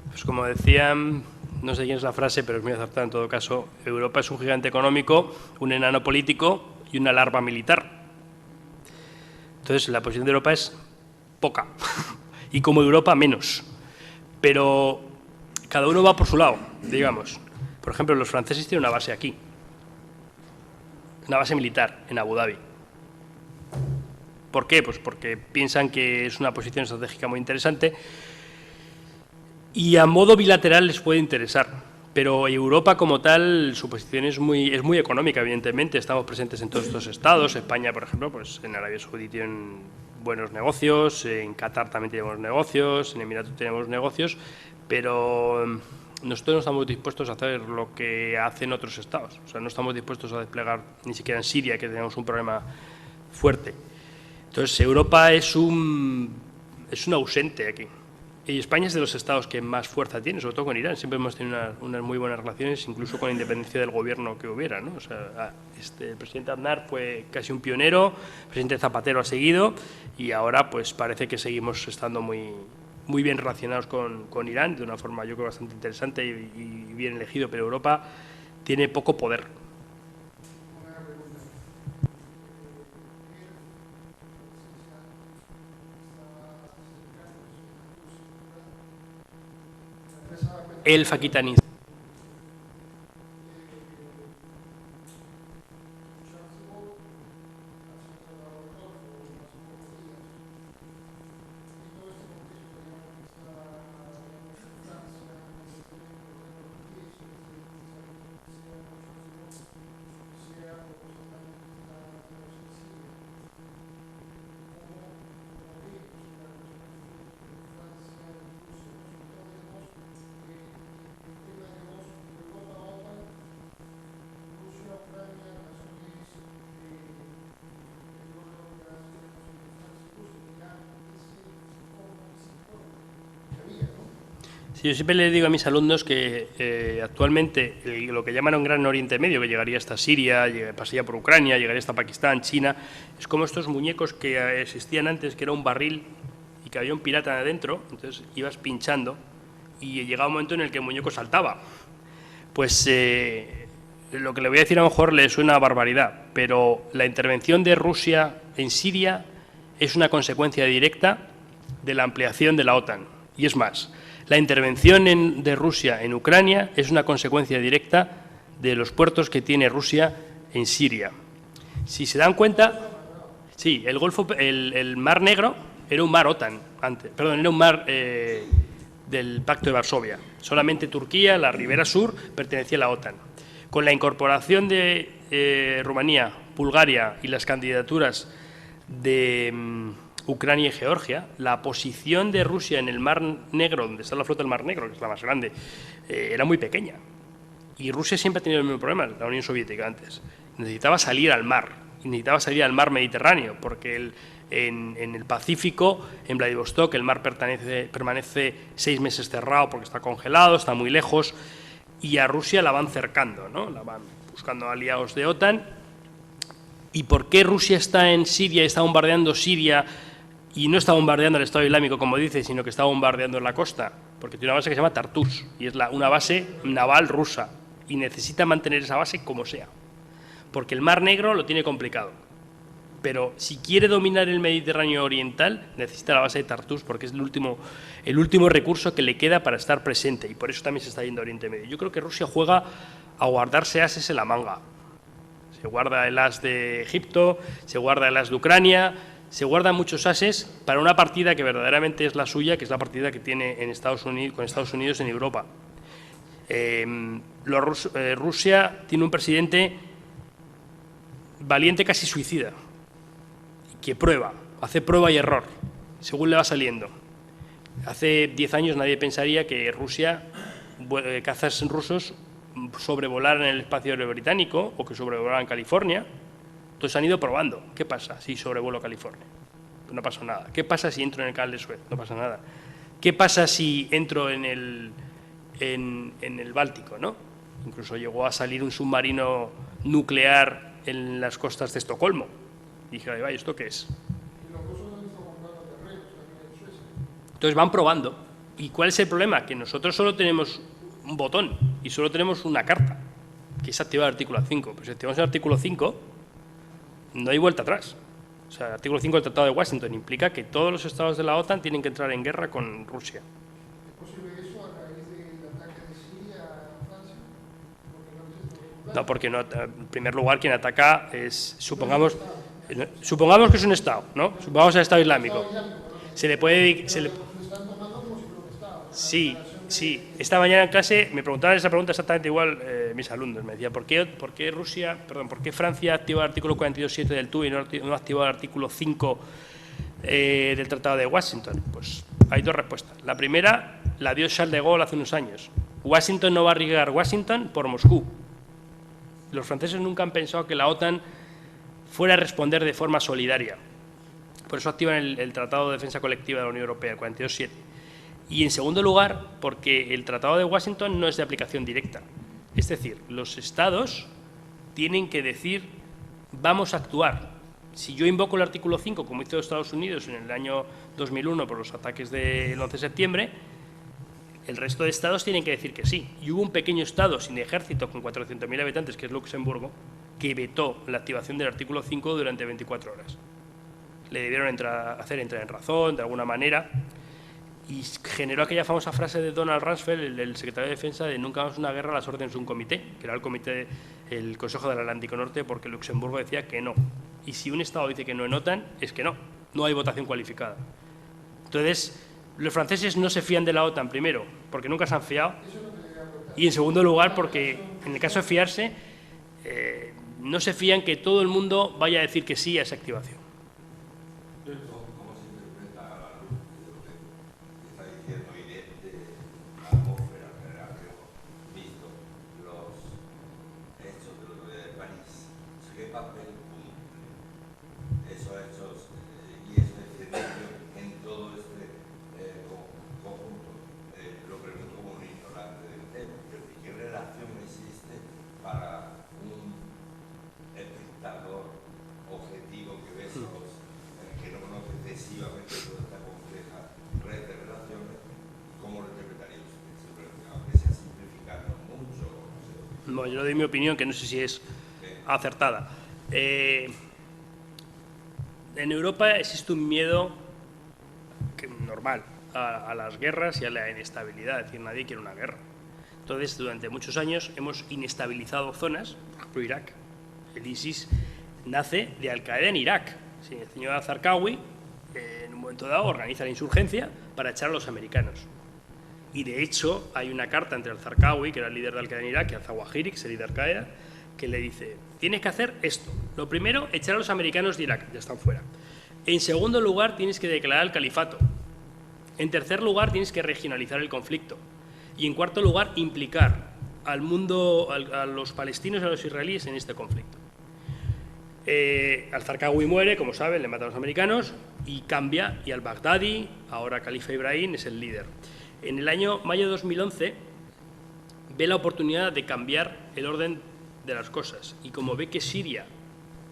Pues como decían, no sé quién es la frase, pero es muy acertada en todo caso, Europa es un gigante económico, un enano político y una larva militar. Entonces la posición de Europa es poca, y como Europa menos. Pero cada uno va por su lado, digamos. Por ejemplo, los franceses tienen una base aquí, una base militar en Abu Dhabi. ¿Por qué? Pues porque piensan que es una posición estratégica muy interesante y a modo bilateral les puede interesar. Pero Europa como tal, su posición es muy económica, evidentemente. Estamos presentes en todos estos estados. España, por ejemplo, pues en Arabia Saudí tienen buenos negocios, en Qatar también tenemos negocios, en Emiratos tenemos negocios, pero nosotros no estamos dispuestos a hacer lo que hacen otros estados. O sea, no estamos dispuestos a desplegar ni siquiera en Siria, que tenemos un problema fuerte. Entonces, Europa es un ausente aquí. Y España es de los estados que más fuerza tiene, sobre todo con Irán. Siempre hemos tenido unas muy buenas relaciones, incluso con independencia del gobierno que hubiera, ¿no? O sea, el presidente Aznar fue casi un pionero, el presidente Zapatero ha seguido, y ahora pues parece que seguimos estando muy bien relacionados con Irán, de una forma yo creo bastante interesante y bien elegido, pero Europa tiene poco poder. El Fakitani. Sí, yo siempre les digo a mis alumnos que actualmente lo que llaman un Gran Oriente Medio, que llegaría hasta Siria, pasaría por Ucrania, llegaría hasta Pakistán, China, es como estos muñecos que existían antes, que era un barril y que había un pirata adentro, entonces ibas pinchando y llegaba un momento en el que el muñeco saltaba. Pues lo que le voy a decir a lo mejor le suena a barbaridad, pero la intervención de Rusia en Siria es una consecuencia directa de la ampliación de la OTAN. Y es más, la intervención de Rusia en Ucrania es una consecuencia directa de los puertos que tiene Rusia en Siria. Si se dan cuenta, sí, el Mar Negro era un mar OTAN antes, perdón, era un mar del Pacto de Varsovia. Solamente Turquía, la ribera sur, pertenecía a la OTAN. Con la incorporación de Rumanía, Bulgaria y las candidaturas de Ucrania y Georgia, la posición de Rusia en el Mar Negro, donde está la flota del Mar Negro, que es la más grande, era muy pequeña. Y Rusia siempre ha tenido el mismo problema, la Unión Soviética antes. Necesitaba salir al mar, y necesitaba salir al mar Mediterráneo, porque en el Pacífico, en Vladivostok, el mar permanece 6 meses cerrado porque está congelado, está muy lejos, y a Rusia la van cercando, ¿no? La van buscando aliados de OTAN. ¿Y por qué Rusia está en Siria y está bombardeando Siria y no está bombardeando el Estado Islámico, como dice, sino que está bombardeando la costa? Porque tiene una base que se llama Tartus y es una base naval rusa y necesita mantener esa base como sea, porque el Mar Negro lo tiene complicado. Pero si quiere dominar el Mediterráneo oriental, necesita la base de Tartus porque es el último recurso que le queda para estar presente y por eso también se está yendo a Oriente Medio. Yo creo que Rusia juega a guardarse ases en la manga. Se guarda el as de Egipto, se guarda el as de Ucrania, se guardan muchos ases para una partida que verdaderamente es la suya, que es la partida que tiene con Estados Unidos en Europa. Rusia tiene un presidente valiente, casi suicida, que hace prueba y error, según le va saliendo. Hace 10 años nadie pensaría que Rusia, cazas rusos, sobrevolaran el espacio aéreo británico o que sobrevolaran California. Entonces han ido probando. ¿Qué pasa si sobrevuelo California? Pues no pasa nada. ¿Qué pasa si entro en el canal de Suez? No pasa nada. ¿Qué pasa si entro en el Báltico, ¿no? Incluso llegó a salir un submarino nuclear en las costas de Estocolmo. Y dije, vaya, ¿esto qué es? Entonces van probando. ¿Y cuál es el problema? Que nosotros solo tenemos un botón y solo tenemos una carta, que es activar el artículo 5. Pero si activamos el artículo 5, no hay vuelta atrás. O sea, el artículo 5 del Tratado de Washington implica que todos los estados de la OTAN tienen que entrar en guerra con Rusia. ¿Es posible eso a raíz del ataque de Siria a Francia? No, porque no, en primer lugar quien ataca es, supongamos que es un Estado, ¿no? Supongamos el Estado Islámico. Se le puede... Sí, sí. Esta mañana en clase me preguntaban esa pregunta exactamente igual mis alumnos. Me decían, ¿por qué Francia activó el artículo 42.7 del TUI y no activó el artículo 5 del Tratado de Washington? Pues hay dos respuestas. La primera la dio Charles de Gaulle hace unos años. Washington no va a arriesgar Washington por Moscú. Los franceses nunca han pensado que la OTAN fuera a responder de forma solidaria. Por eso activan el Tratado de Defensa Colectiva de la Unión Europea, el 42.7. Y en segundo lugar, porque el Tratado de Washington no es de aplicación directa. Es decir, los estados tienen que decir, vamos a actuar. Si yo invoco el artículo 5, como hizo Estados Unidos en el año 2001 por los ataques del 11 de septiembre, el resto de estados tienen que decir que sí. Y hubo un pequeño estado sin ejército con 400.000 habitantes, que es Luxemburgo, que vetó la activación del artículo 5 durante 24 horas. Le debieron hacer entrar en razón, de alguna manera, y generó aquella famosa frase de Donald Rumsfeld, el secretario de Defensa, de nunca más una guerra a las órdenes de un comité, que era el Consejo del Atlántico Norte, porque Luxemburgo decía que no. Y si un Estado dice que no en OTAN, es que no hay votación cualificada. Entonces, los franceses no se fían de la OTAN, primero, porque nunca se han fiado, y en segundo lugar, porque en el caso de fiarse, no se fían que todo el mundo vaya a decir que sí a esa activación. ¿Cómo se interpreta a la luz de lo que está diciendo Irene de la atmósfera general que hemos visto, los hechos de lo de París? ¿Qué papel cumplen esos hechos y ese escenario en todo este conjunto? Lo pregunto excesivamente toda esta compleja red de relaciones, ¿cómo lo interpretaría usted? Aunque sea simplificando mucho, no sé. No, yo le doy mi opinión, que no sé si es acertada. En Europa existe un miedo normal a las guerras y a la inestabilidad, es decir, nadie quiere una guerra. Entonces, durante muchos años hemos inestabilizado zonas, por ejemplo, Irak. El ISIS nace de Al-Qaeda en Irak. El señor al-Zarqawi, en un momento dado, organiza la insurgencia para echar a los americanos. Y, de hecho, hay una carta entre al-Zarqawi, que era el líder de Al-Qaeda en Irak, y al-Zawahiri, que es el líder de Al-Qaeda, que le dice, tienes que hacer esto. Lo primero, echar a los americanos de Irak, ya están fuera. En segundo lugar, tienes que declarar el califato. En tercer lugar, tienes que regionalizar el conflicto. Y en cuarto lugar, implicar al mundo, a los palestinos y a los israelíes en este conflicto. Al-Zarqawi muere, como saben, le matan a los americanos y cambia, y al-Baghdadi, ahora Califa Ibrahim, es el líder. En el año mayo de 2011 ve la oportunidad de cambiar el orden de las cosas y como ve que Siria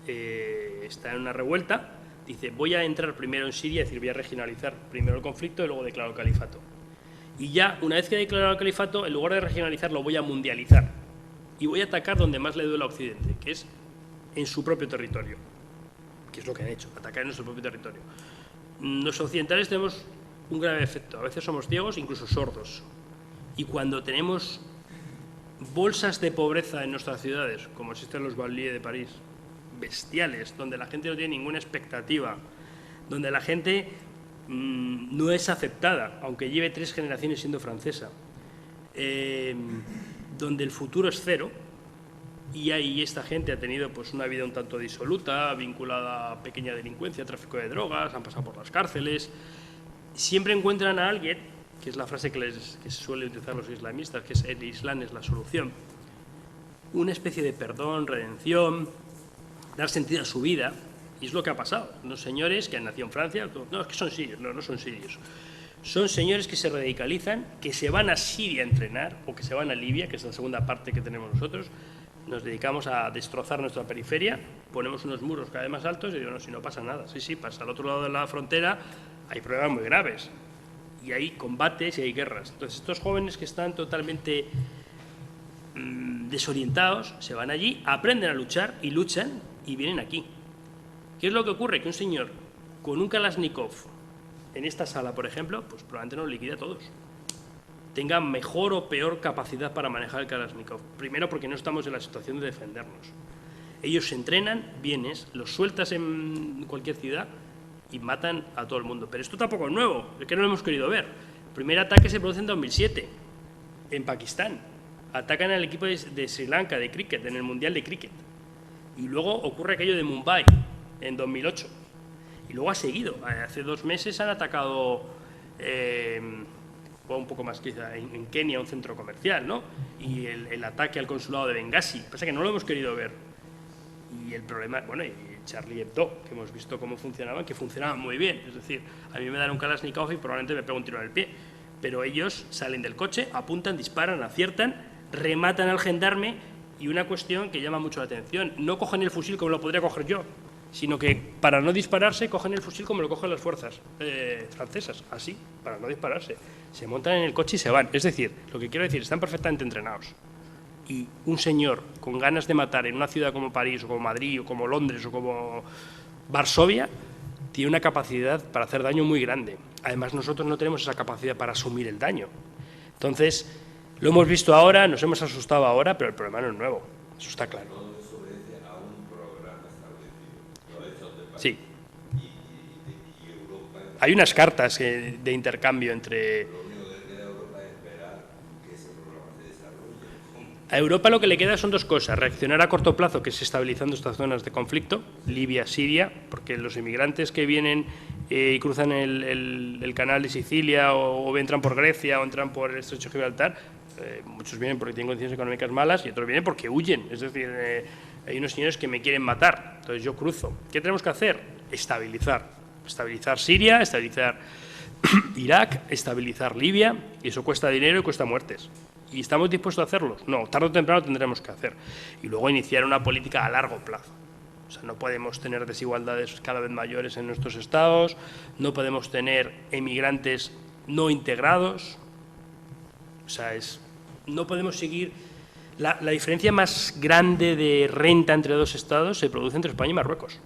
está en una revuelta, dice voy a entrar primero en Siria, es decir, voy a regionalizar primero el conflicto y luego declaro el califato. Y ya, una vez que he declarado el califato, en lugar de regionalizarlo, voy a mundializar y voy a atacar donde más le duele a Occidente, que es en su propio territorio, que es lo que han hecho, atacar en nuestro propio territorio. Los occidentales tenemos un grave efecto, a veces somos ciegos, incluso sordos, y cuando tenemos bolsas de pobreza en nuestras ciudades, como existen los banlieues de París, bestiales, donde la gente no tiene ninguna expectativa, donde la gente no es aceptada, aunque lleve 3 generaciones siendo francesa, donde el futuro es cero, y ahí esta gente ha tenido pues, una vida un tanto disoluta, vinculada a pequeña delincuencia, tráfico de drogas, han pasado por las cárceles, siempre encuentran a alguien, que es la frase que se suele utilizar los islamistas, que es el Islam es la solución, una especie de perdón, redención, dar sentido a su vida, y es lo que ha pasado. Unos señores que han nacido en Francia, no, es que son sirios, no son sirios, son señores que se radicalizan, que se van a Siria a entrenar, o que se van a Libia, que es la segunda parte que tenemos nosotros, nos dedicamos a destrozar nuestra periferia, ponemos unos muros cada vez más altos y digo, no, si no pasa nada, sí, pasa al otro lado de la frontera, hay problemas muy graves, y hay combates y hay guerras. Entonces estos jóvenes que están totalmente desorientados, se van allí, aprenden a luchar y luchan y vienen aquí. ¿Qué es lo que ocurre? Que un señor con un Kalashnikov en esta sala, por ejemplo, pues probablemente nos liquida a todos. Tenga mejor o peor capacidad para manejar el Kalashnikov. Primero porque no estamos en la situación de defendernos. Ellos se entrenan, vienes, los sueltas en cualquier ciudad y matan a todo el mundo. Pero esto tampoco es nuevo, es que no lo hemos querido ver. El primer ataque se produce en 2007, en Pakistán. Atacan al equipo de Sri Lanka de cricket, en el Mundial de Cricket. Y luego ocurre aquello de Mumbai, en 2008. Y luego ha seguido. Hace 2 meses han atacado, un poco más quizá, en Kenia, un centro comercial, ¿no? Y el ataque al consulado de Benghazi. Pasa que no lo hemos querido ver. Y el problema, bueno, y Charlie Hebdo, que hemos visto cómo funcionaban, que funcionaban muy bien. Es decir, a mí me dan un Kalashnikov y probablemente me pego un tiro en el pie. Pero ellos salen del coche, apuntan, disparan, aciertan, rematan al gendarme. Y una cuestión que llama mucho la atención, no cogen el fusil como lo podría coger yo, sino que para no dispararse cogen el fusil como lo cogen las fuerzas francesas, así, para no dispararse. Se montan en el coche y se van. Es decir, lo que quiero decir, están perfectamente entrenados. Y un señor con ganas de matar en una ciudad como París, o como Madrid, o como Londres, o como Varsovia, tiene una capacidad para hacer daño muy grande. Además, nosotros no tenemos esa capacidad para asumir el daño. Entonces, lo hemos visto ahora, nos hemos asustado ahora, pero el problema no es nuevo, eso está claro. Todo eso obedece a un programa establecido, lo hechos de París Sí. y Europa. Hay unas cartas de intercambio entre... Lo único que queda a Europa es esperar que ese programa se desarrolle. A Europa lo que le queda son 2 cosas, reaccionar a corto plazo, que es estabilizando estas zonas de conflicto, Libia, Siria, porque los inmigrantes que vienen y cruzan el canal de Sicilia o entran por Grecia o entran por el estrecho de Gibraltar, muchos vienen porque tienen condiciones económicas malas y otros vienen porque huyen, es decir, hay unos señores que me quieren matar, entonces yo cruzo. ¿Qué tenemos que hacer? Estabilizar Siria, estabilizar Irak, estabilizar Libia, y eso cuesta dinero y cuesta muertes. ¿Y estamos dispuestos a hacerlo? No, tarde o temprano lo tendremos que hacer. Y luego iniciar una política a largo plazo. O sea, no podemos tener desigualdades cada vez mayores en nuestros estados, no podemos tener emigrantes no integrados, o sea, no podemos seguir. La diferencia más grande de renta entre dos estados se produce entre España y Marruecos.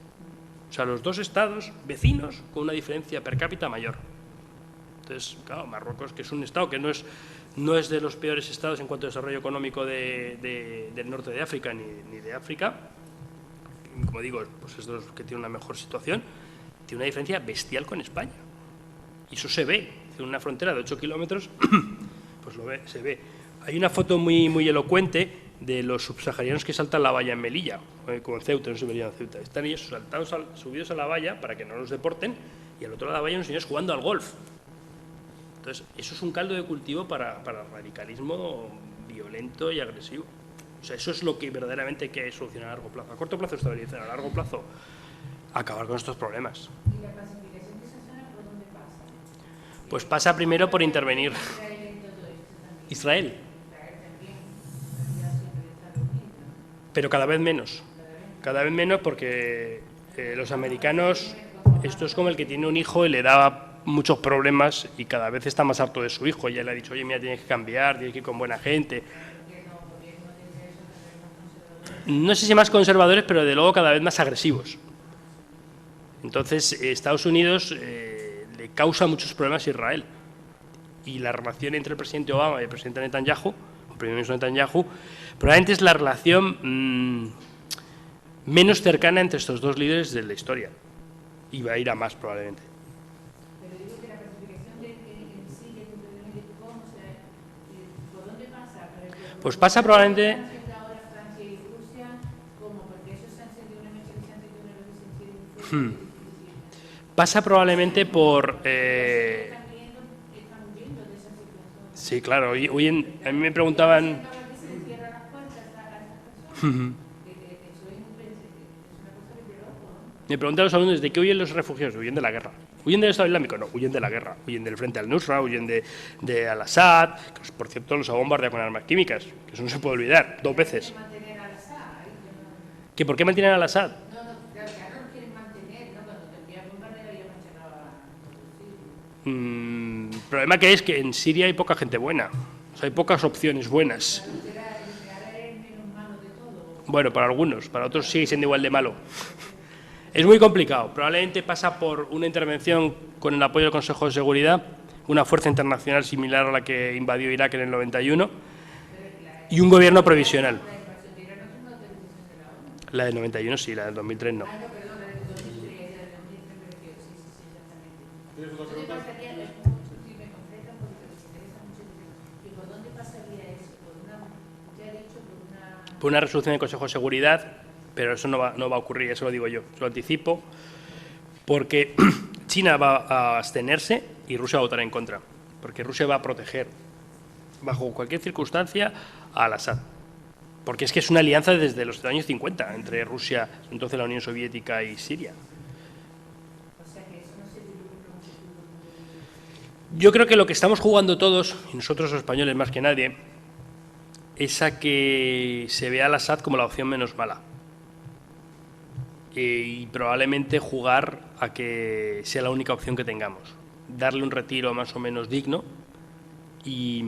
O sea, los dos estados vecinos con una diferencia per cápita mayor. Entonces, claro, Marruecos, que es un estado que no es de los peores estados en cuanto a desarrollo económico del norte de África ni de África, como digo, pues es de los que tiene una mejor situación, tiene una diferencia bestial con España. Y eso se ve, en una frontera de 8 kilómetros, pues se ve. Hay una foto muy, muy elocuente de los subsaharianos que saltan la valla en Melilla, como en Ceuta, no se vería en Ceuta. Están ellos subidos a la valla para que no los deporten, y al otro lado de la valla unos señores jugando al golf. Entonces, eso es un caldo de cultivo para radicalismo violento y agresivo. O sea, eso es lo que verdaderamente hay que solucionar a largo plazo. A corto plazo estabilizar, a largo plazo acabar con estos problemas. ¿Y la pacificación de esa zona por dónde pasa? Pues pasa primero por intervenir Israel en todo esto también. Israel, Israel también, ya siempre está reunido. pero cada vez menos porque los americanos, esto es como el que tiene un hijo y le da muchos problemas y cada vez está más harto de su hijo. Ya le ha dicho, oye, mira, tienes que cambiar, tienes que ir con buena gente. No sé si más conservadores, pero de luego cada vez más agresivos. Entonces, Estados Unidos le causa muchos problemas a Israel. Y la relación entre el presidente Obama y el presidente Netanyahu, el primer ministro Netanyahu, probablemente es la relación menos cercana entre estos dos líderes de la historia. Y va a ir a más, probablemente. Pero digo que la pacificación en Siria, ¿cómo por dónde pasa? Pues pasa probablemente. Ahora Francia y Rusia, ¿cómo? Porque esos se han sentido una mecha que se han sentido una vez que se han sentido. Pasa probablemente por. Están huyendo de esa situación. Sí, claro. Huyen, a mí me preguntaban. Ahora que se les cierran las puertas a estas personas. Eso es una cosa de loco, ¿no? Me preguntan los alumnos, ¿de qué huyen los refugiados? Huyen de la guerra. ¿Huyen del Estado Islámico? No, huyen de la guerra. Huyen del Frente al-Nusra, huyen de Al-Assad, que por cierto los ha bombardeado con armas químicas, que eso no se puede olvidar, 2 veces. Mantener al Assad, ahí yo ¿Que por qué mantienen a Al-Assad? no, claro, ya no lo quieren mantener, ¿no? Cuando te envían bombardeo ya mencionaba El problema que es que en Siria hay poca gente buena. O sea, hay pocas opciones buenas. ahora eres menos malo de todo. Bueno, para algunos, para otros sigue siendo igual de malo. Es muy complicado. Probablemente pasa por una intervención con el apoyo del Consejo de Seguridad, una fuerza internacional similar a la que invadió Irak en el 91 y un gobierno provisional. La del 91 sí, la del 2003 no. Por una resolución del Consejo de Seguridad, pero eso no va a ocurrir, eso lo digo yo, lo anticipo, porque China va a abstenerse y Rusia va a votar en contra, porque Rusia va a proteger, bajo cualquier circunstancia, a Al-Assad. Porque es que es una alianza desde los años 50 entre Rusia, entonces la Unión Soviética, y Siria. Yo creo que lo que estamos jugando todos, y nosotros los españoles más que nadie, es a que se vea Al-Assad como la opción menos mala. Y probablemente jugar a que sea la única opción que tengamos. Darle un retiro más o menos digno y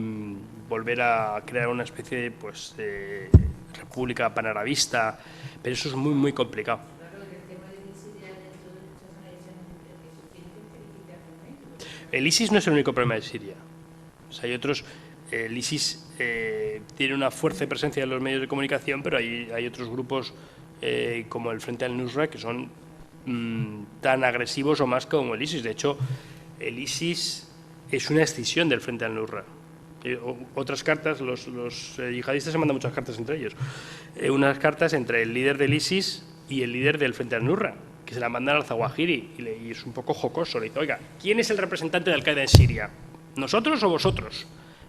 volver a crear una especie de, pues, de república panarabista, pero eso es muy, muy complicado. El ISIS no es el único problema de Siria. O sea, hay otros. El ISIS tiene una fuerte presencia en los medios de comunicación, pero hay otros grupos como el Frente al-Nusra que son tan agresivos o más como el ISIS. De hecho, el ISIS es una escisión del Frente al-Nusra. Otras cartas, los yihadistas se mandan muchas cartas entre ellos. Unas cartas entre el líder del ISIS y el líder del Frente al-Nusra, que se la mandan al Zawahiri, y es un poco jocoso. Le dice, oiga, ¿quién es el representante de Al-Qaeda en Siria? ¿Nosotros o vosotros?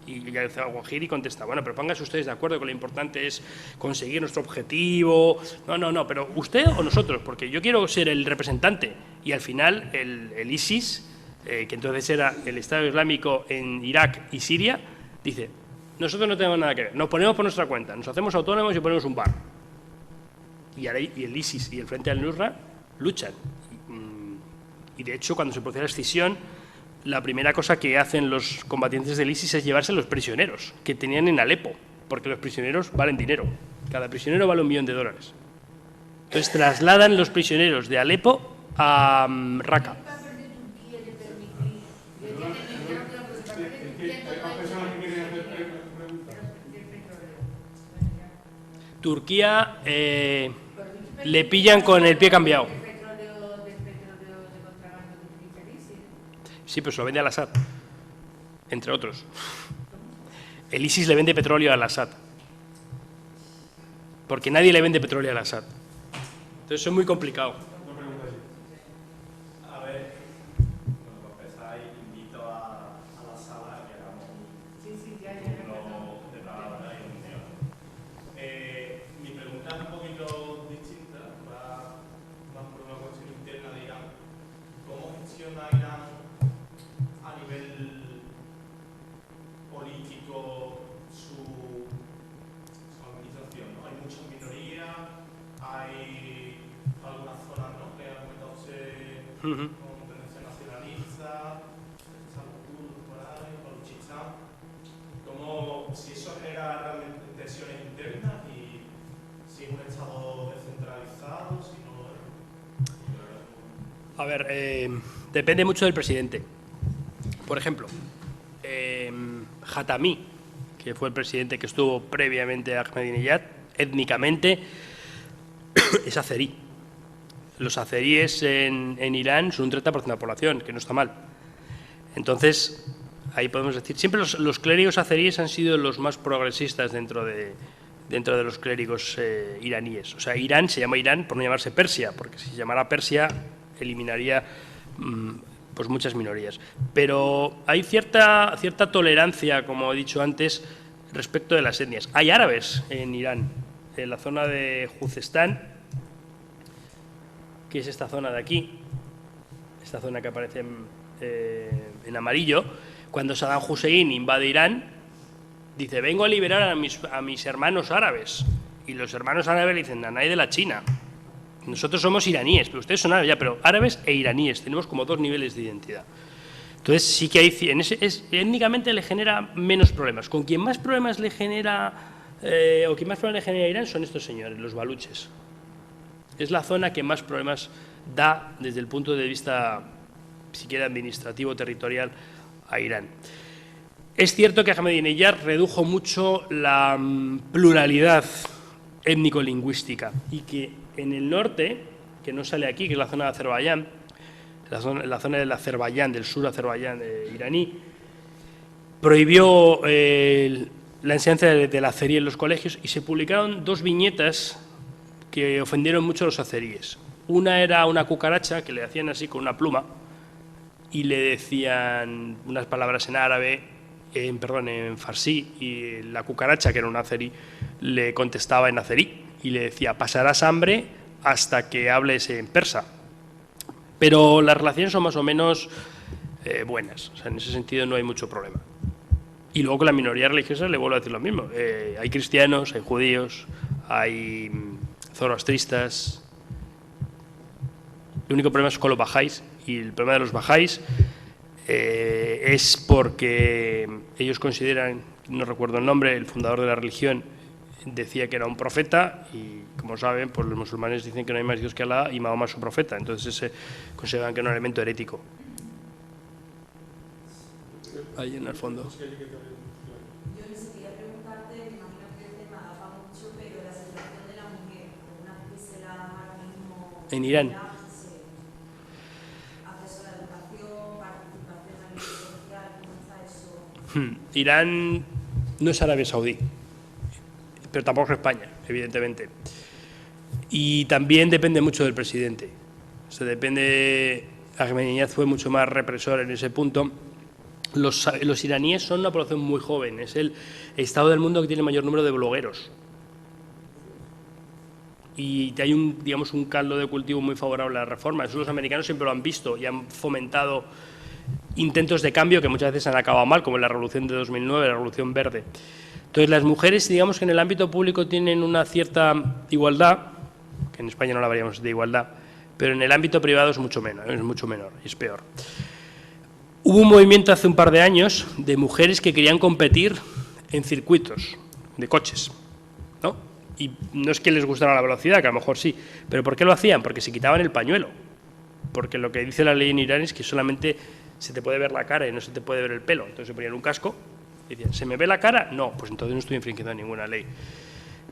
Y el Zawahiri contesta, bueno, pero pónganse ustedes de acuerdo que lo importante es conseguir nuestro objetivo. No, pero usted o nosotros, porque yo quiero ser el representante. Y al final el ISIS, que entonces era el Estado Islámico en Irak y Siria, dice, nosotros no tenemos nada que ver, nos ponemos por nuestra cuenta, nos hacemos autónomos y ponemos un bar. Y el ISIS y el Frente al-Nusra luchan. Y de hecho, cuando se produce la escisión, la primera cosa que hacen los combatientes del ISIS es llevarse los prisioneros que tenían en Alepo, porque los prisioneros valen dinero. Cada prisionero vale $1 millón. Entonces trasladan los prisioneros de Alepo a Raqqa. Turquía le pillan con el pie cambiado. Sí, pero se lo vende al Assad, entre otros. El ISIS le vende petróleo al Assad, porque nadie le vende petróleo al Assad. Entonces eso es muy complicado. A ver, bueno, para empezar, invito a la sala que hagamos un turno de palabra y opinión. Mi pregunta es un poquito distinta, va más por una cuestión interna de Irán. ¿Cómo gestiona Irán a nivel político su administración, ¿no? Hay muchas minorías, hay algunas zonas, ¿no?, que han comentado usted con tendencia nacionalista, Salud, por ahí, Baluchistán. ¿Cómo, si eso genera realmente tensiones internas y si es un Estado descentralizado, si no lo es? A ver, depende mucho del presidente. Por ejemplo, Khatami, que fue el presidente que estuvo previamente a Ahmadinejad, étnicamente es azerí. Los azeríes en Irán son un 30% de la población, que no está mal. Entonces, ahí podemos decir, siempre los clérigos azeríes han sido los más progresistas dentro de los clérigos iraníes. O sea, Irán se llama Irán por no llamarse Persia, porque si se llamara Persia eliminaría pues muchas minorías. Pero hay cierta tolerancia, como he dicho antes, respecto de las etnias. Hay árabes en Irán, en la zona de Juzestán, que es esta zona de aquí, esta zona que aparece en amarillo. Cuando Saddam Hussein invade Irán, dice: vengo a liberar a mis hermanos árabes. Y los hermanos árabes le dicen: nanay de la China. Nosotros somos iraníes, pero ustedes son árabes, ya, pero árabes e iraníes. Tenemos como dos niveles de identidad. Entonces sí que hay, étnicamente le genera menos problemas. Con quien más problemas le genera, o quien más problemas le genera a Irán son estos señores, los baluches. Es la zona que más problemas da desde el punto de vista, siquiera administrativo, territorial, a Irán. Es cierto que Ahmadinejad redujo mucho la pluralidad étnico-lingüística y que en el norte, que no sale aquí, que es la zona de Azerbaiyán, la zona del Azerbaiyán, del sur Azerbaiyán iraní, prohibió la enseñanza del azerí en los colegios y se publicaron dos viñetas que ofendieron mucho a los azeríes. Una era una cucaracha que le hacían así con una pluma y le decían unas palabras en árabe, en farsí, y la cucaracha, que era un azerí, le contestaba en azerí y le decía: pasarás hambre hasta que hables en persa. Pero las relaciones son más o menos buenas, o sea, en ese sentido no hay mucho problema. Y luego con la minoría religiosa le vuelvo a decir lo mismo. Hay cristianos, hay judíos, hay zoroastristas. El único problema es con los bajáis, y el problema de los bajáis es porque ellos consideran, no recuerdo el nombre, el fundador de la religión decía que era un profeta y, como saben, pues los musulmanes dicen que no hay más Dios que Alá y Mahoma es su profeta. Entonces consideran que es un elemento herético. Ahí en el fondo. Yo les quería preguntarte, me imagino que el tema da mucho, pero la situación de la mujer, una pincela ahora mismo en Irán. Acceso a la educación, participación a nivel social, ¿cómo está eso? Irán no es Arabia Saudí, pero tampoco es España, evidentemente. Y también depende mucho del presidente. O sea, depende. Ahmadinejad fue mucho más represor en ese punto. Los iraníes son una población muy joven, es el estado del mundo que tiene el mayor número de blogueros. Y hay un caldo de cultivo muy favorable a la reforma. Eso los americanos siempre lo han visto y han fomentado intentos de cambio que muchas veces han acabado mal, como en la Revolución de 2009, la Revolución Verde. Entonces, las mujeres, digamos que en el ámbito público tienen una cierta igualdad, que en España no la hablaríamos de igualdad, pero en el ámbito privado es mucho menor, es peor. Hubo un movimiento hace un par de años de mujeres que querían competir en circuitos de coches, ¿no? Y no es que les gustara la velocidad, que a lo mejor sí, pero ¿por qué lo hacían? Porque se quitaban el pañuelo, porque lo que dice la ley en Irán es que solamente se te puede ver la cara y no se te puede ver el pelo, entonces se ponían un casco y decían, ¿se me ve la cara? No, pues entonces no estoy infringiendo ninguna ley.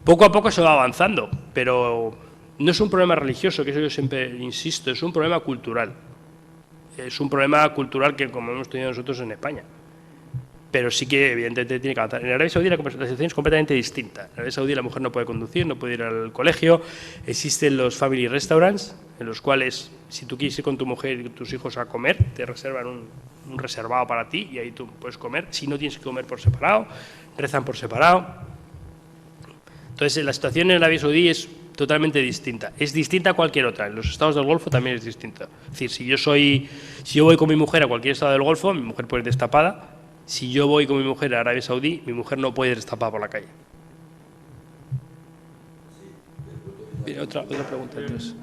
Poco a poco se va avanzando, pero no es un problema religioso, que eso yo siempre insisto, es un problema cultural. Es un problema cultural que, como hemos tenido nosotros en España. Pero sí que, evidentemente, tiene que avanzar. En Arabia Saudí la situación es completamente distinta. En Arabia Saudí la mujer no puede conducir, no puede ir al colegio. Existen los family restaurants, en los cuales, si tú quieres ir con tu mujer y tus hijos a comer, te reservan un reservado para ti y ahí tú puedes comer. Si no, tienes que comer por separado, rezan por separado. Entonces, la situación en Arabia Saudí es totalmente distinta. Es distinta a cualquier otra. En los estados del Golfo también es distinta. Es decir, si yo voy con mi mujer a cualquier estado del Golfo, mi mujer puede ir destapada. Si yo voy con mi mujer a Arabia Saudí, mi mujer no puede ir destapada por la calle. Bien, otra pregunta entonces.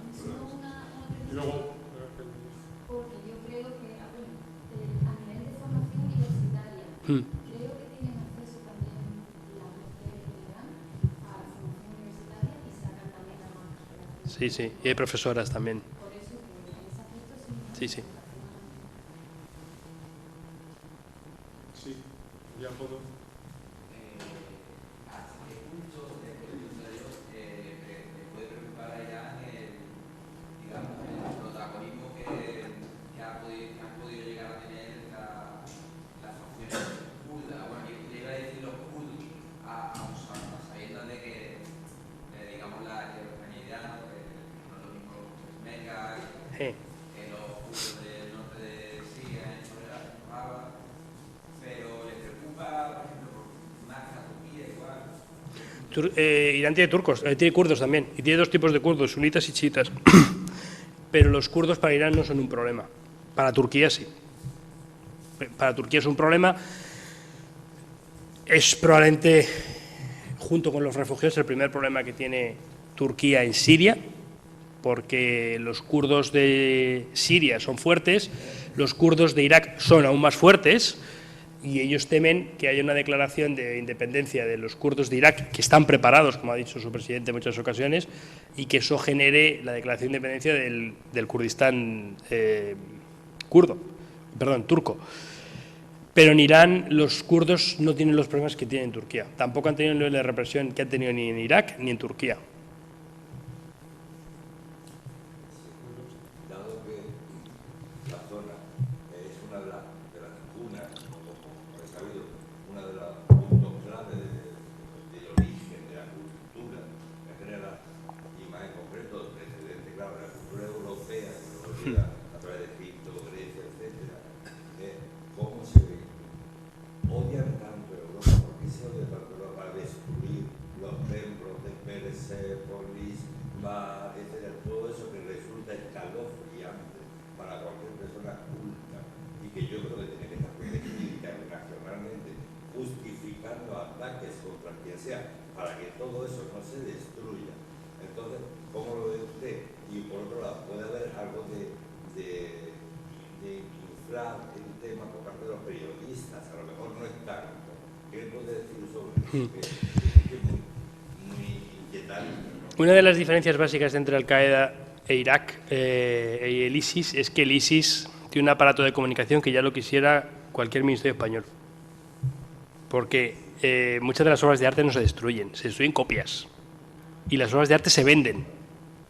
Porque yo creo que a nivel de formación universitaria, creo que tienen acceso también las mujeres de Irán a la formación universitaria y sacan también la más. Sí, sí, y hay profesoras también. Por eso, que en ese aspecto Sí, sí. Sí, ya puedo. ¿Hasta qué punto desde el punto de Dios le puede preocupar a Irán digamos, el protagonismo que han podido llegar a tener las facciones kurdas? Bueno, yo iba a decir los kurdos, a sabiendas de que, digamos, la iraniana, que no es lo mismo Mega, que los kurdos del norte de Siria, en Soledad, pero le preocupa, por ejemplo, más que a Turquía igual. Irán tiene turcos, tiene kurdos también, y tiene dos tipos de kurdos, sunitas y chiitas. Pero los kurdos para Irán no son un problema. Para Turquía sí. Para Turquía es un problema. Es probablemente, junto con los refugiados, el primer problema que tiene Turquía en Siria, porque los kurdos de Siria son fuertes, los kurdos de Irak son aún más fuertes, y ellos temen que haya una declaración de independencia de los kurdos de Irak, que están preparados, como ha dicho su presidente en muchas ocasiones, y que eso genere la declaración de independencia del Kurdistán turco. Pero en Irán los kurdos no tienen los problemas que tienen en Turquía. Tampoco han tenido el nivel de represión que han tenido ni en Irak ni en Turquía. Dado que la zona es una de las una de los puntos clave del origen de la cultura en general, y más en concreto el precedente clave de la cultura europea, que lo llega a través de Egipto, Grecia, etcétera, cómo se odian tanto Europa, por qué se odia tanto Europa para destruir los templos de Persépolis, etcétera, todo eso que resulta escalofriante para cualquier persona culta y que yo creo que tiene que estar protegida internacionalmente, justificando ataques contra quien sea para que todo eso no se destruya. Entonces, ¿cómo lo ve usted? Y por otro lado, puede haber algo de inflar el tema por parte de los periodistas, a lo mejor no es tanto. ¿Qué puede decir sobre eso? Que es muy inquietante, ¿no? Una de las diferencias básicas entre Al-Qaeda e Irak y el ISIS es que el ISIS tiene un aparato de comunicación que ya lo quisiera cualquier ministerio español. Porque muchas de las obras de arte no se destruyen copias. Y las obras de arte se venden,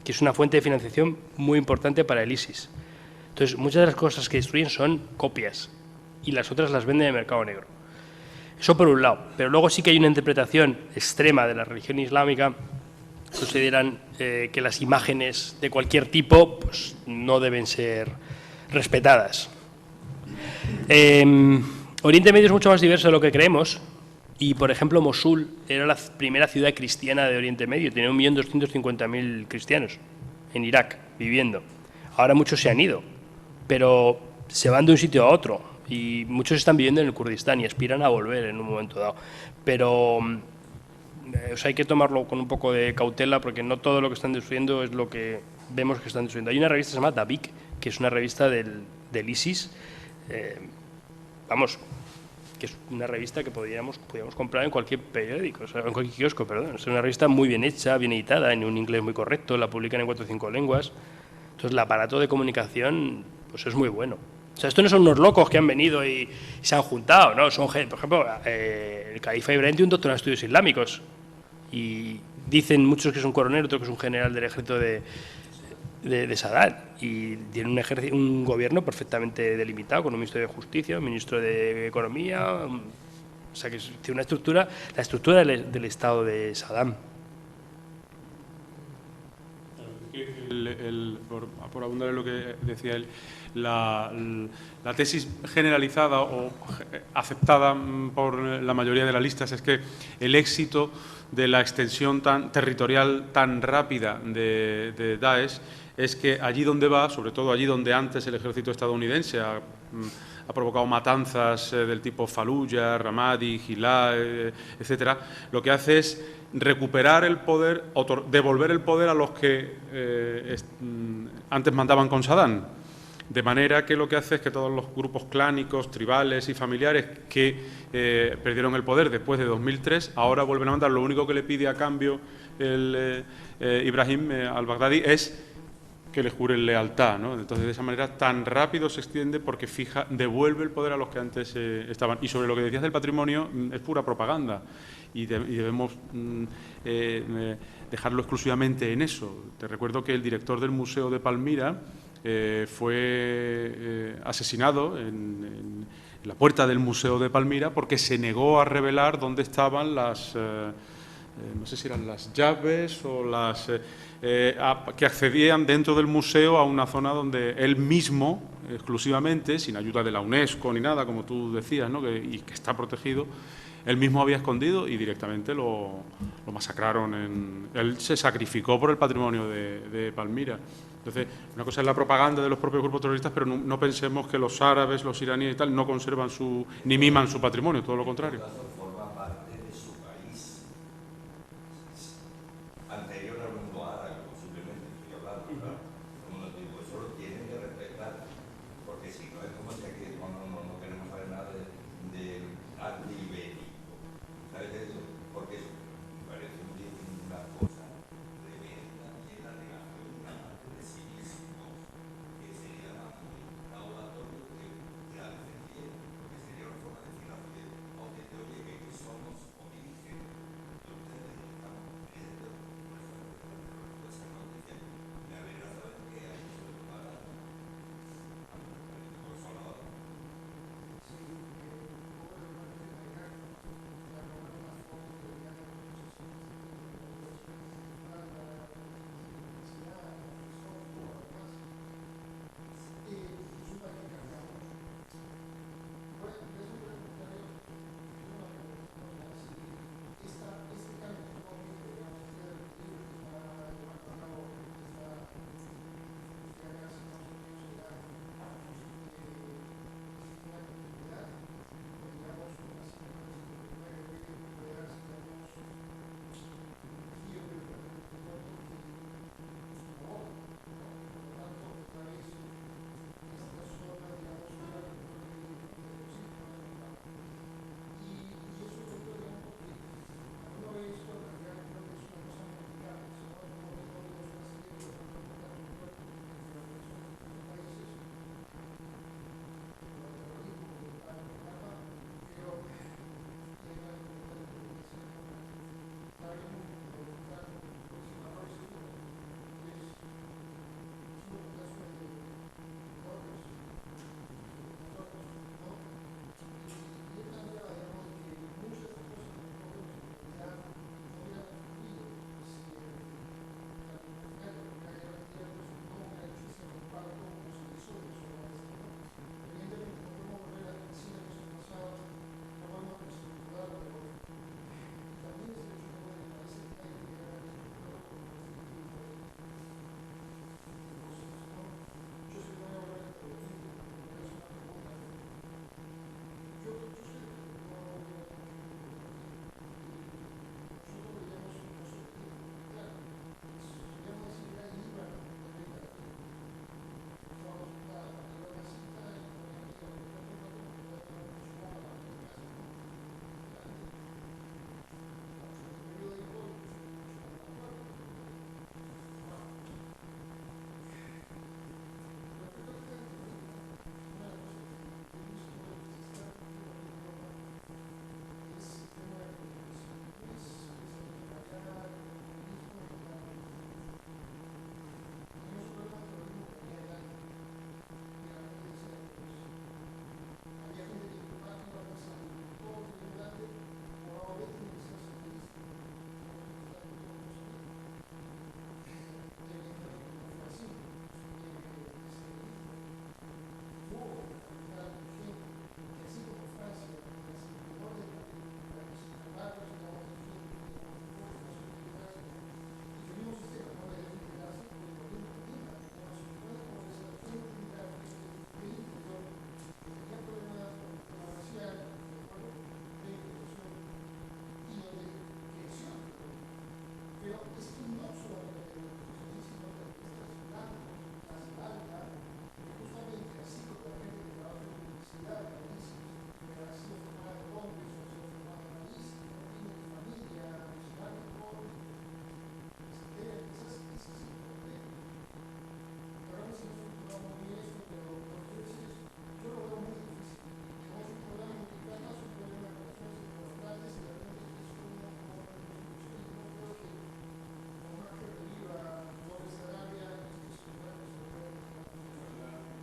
que es una fuente de financiación muy importante para el ISIS. Entonces, muchas de las cosas que destruyen son copias y las otras las venden en el mercado negro. Eso por un lado. Pero luego sí que hay una interpretación extrema de la religión islámica. Consideran que las imágenes de cualquier tipo pues, no deben ser respetadas. Oriente Medio es mucho más diverso de lo que creemos y, por ejemplo, Mosul era la primera ciudad cristiana de Oriente Medio, tenía 1.250.000 cristianos en Irak viviendo. Ahora muchos se han ido, pero se van de un sitio a otro y muchos están viviendo en el Kurdistán y aspiran a volver en un momento dado. Pero hay que tomarlo con un poco de cautela porque no todo lo que están destruyendo es lo que vemos que están destruyendo. Hay una revista que se llama Davik, que es una revista del ISIS, vamos, que es una revista que podíamos comprar en cualquier periódico, o sea, en cualquier kiosco, perdón. Es una revista muy bien hecha, bien editada, en un inglés muy correcto, la publican en 4 o 5 lenguas. Entonces, el aparato de comunicación pues es muy bueno. O sea, esto no son unos locos que han venido y se han juntado, ¿no? Son gente, por ejemplo, el califa Ibrahim tiene un doctorado en estudios islámicos y dicen muchos que es un coronel, otros que es un general del ejército de Saddam, y tiene un gobierno perfectamente delimitado, con un ministro de Justicia, un ministro de Economía, o sea que tiene una estructura, la estructura del Estado de Saddam. Por abundar en lo que decía él, la tesis generalizada o aceptada por la mayoría de las listas es que el éxito de la extensión territorial tan rápida de Daesh es que allí donde va, sobre todo allí donde antes el ejército estadounidense ha provocado matanzas del tipo Fallujah, Ramadi, Gilá, etcétera, lo que hace es recuperar el poder, devolver el poder a los que antes mandaban con Saddam. De manera que lo que hace es que todos los grupos clánicos, tribales y familiares que perdieron el poder después de 2003, ahora vuelven a mandar. Lo único que le pide a cambio Ibrahim al-Baghdadi es que le juren lealtad, ¿no? Entonces, de esa manera tan rápido se extiende porque devuelve el poder a los que antes estaban. Y sobre lo que decías del patrimonio, es pura propaganda y debemos dejarlo exclusivamente en eso. Te recuerdo que el director del Museo de Palmira fue asesinado en la puerta del Museo de Palmira porque se negó a revelar dónde estaban las, no sé si eran las llaves o las que accedían dentro del museo a una zona donde él mismo, exclusivamente, sin ayuda de la UNESCO ni nada, como tú decías, ¿no? y que está protegido, él mismo había escondido y directamente lo masacraron. Él se sacrificó por el patrimonio de Palmira. Entonces, una cosa es la propaganda de los propios grupos terroristas, pero no pensemos que los árabes, los iraníes y tal no conservan ni miman su patrimonio, todo lo contrario. Forma parte de su país. Anterior al mundo árabe, posiblemente, estoy hablando, ¿verdad? Como lo digo, eso lo tienen que respetar, porque si no es como si aquí no queremos saber nada del arte ibérico. ¿Sabes eso? Porque eso me parece una cosa tremenda y en la negación de una parte de sí mismos, que sería muy laudatorio que la defendiera, porque sería una forma de decir a Occidente, oye, que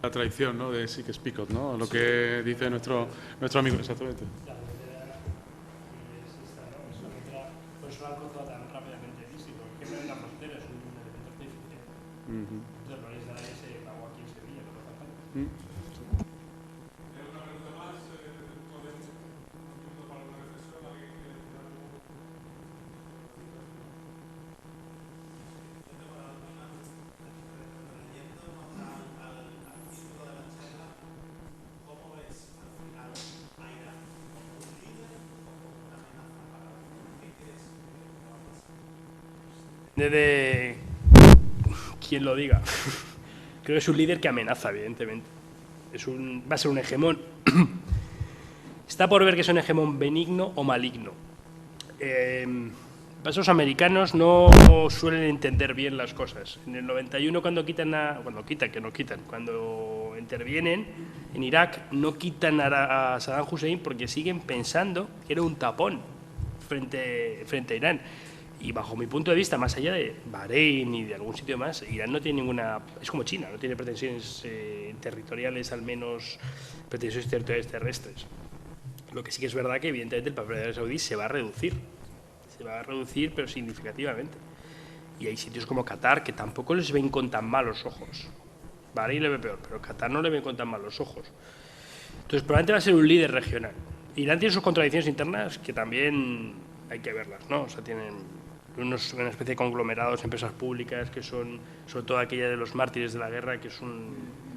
La traición, ¿no?, de Sykes-Picot, ¿no?, lo que dice nuestro amigo, exactamente. Tan rápidamente visto, porque en la frontera es un elemento artificial. Entonces, lo de la se acabó aquí en Sevilla, por lo tanto. De quien lo diga. Creo que es un líder que amenaza, evidentemente. Va a ser un hegemón. Está por ver que es un hegemón benigno o maligno. Esos americanos no suelen entender bien las cosas. En el 91, cuando intervienen en Irak, no quitan a Saddam Hussein porque siguen pensando que era un tapón frente a Irán. Y bajo mi punto de vista, más allá de Bahrein y de algún sitio más, Irán no tiene ninguna... Es como China, no tiene pretensiones territoriales, al menos pretensiones territoriales terrestres. Lo que sí que es verdad que, evidentemente, el papel de Arabia Saudí se va a reducir. Se va a reducir, pero significativamente. Y hay sitios como Qatar que tampoco les ven con tan malos ojos. Bahrein le ve peor, pero Qatar no le ven con tan malos ojos. Entonces, probablemente va a ser un líder regional. Irán tiene sus contradicciones internas que también hay que verlas, ¿no? O sea, tienen una especie de conglomerados, empresas públicas que son, sobre todo aquella de los mártires de la guerra, que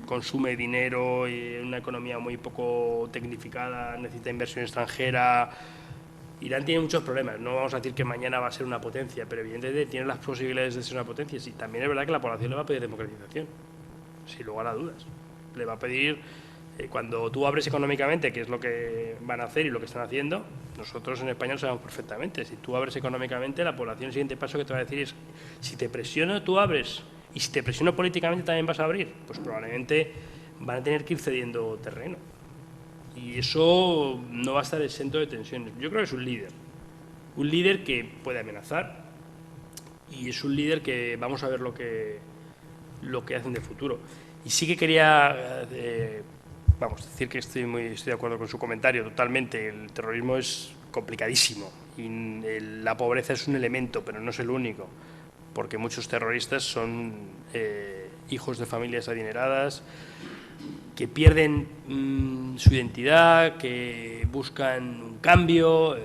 consume dinero y una economía muy poco tecnificada, necesita inversión extranjera. Irán tiene muchos problemas, no vamos a decir que mañana va a ser una potencia, pero evidentemente tiene las posibilidades de ser una potencia. Y también es verdad que la población le va a pedir democratización, sin lugar a dudas. Le va a pedir, cuando tú abres económicamente, que es lo que van a hacer y lo que están haciendo, nosotros en España lo sabemos perfectamente. Si tú abres económicamente, la población, el siguiente paso que te va a decir es: si te presiono, tú abres, y si te presiono políticamente, también vas a abrir. Pues probablemente van a tener que ir cediendo terreno. Y eso no va a estar exento de tensiones. Yo creo que es un líder que puede amenazar, y es un líder que vamos a ver lo que hacen de futuro. Y sí que quería decir que estoy de acuerdo con su comentario totalmente. El terrorismo es complicadísimo y la pobreza es un elemento, pero no es el único, porque muchos terroristas son hijos de familias adineradas que pierden su identidad, que buscan un cambio.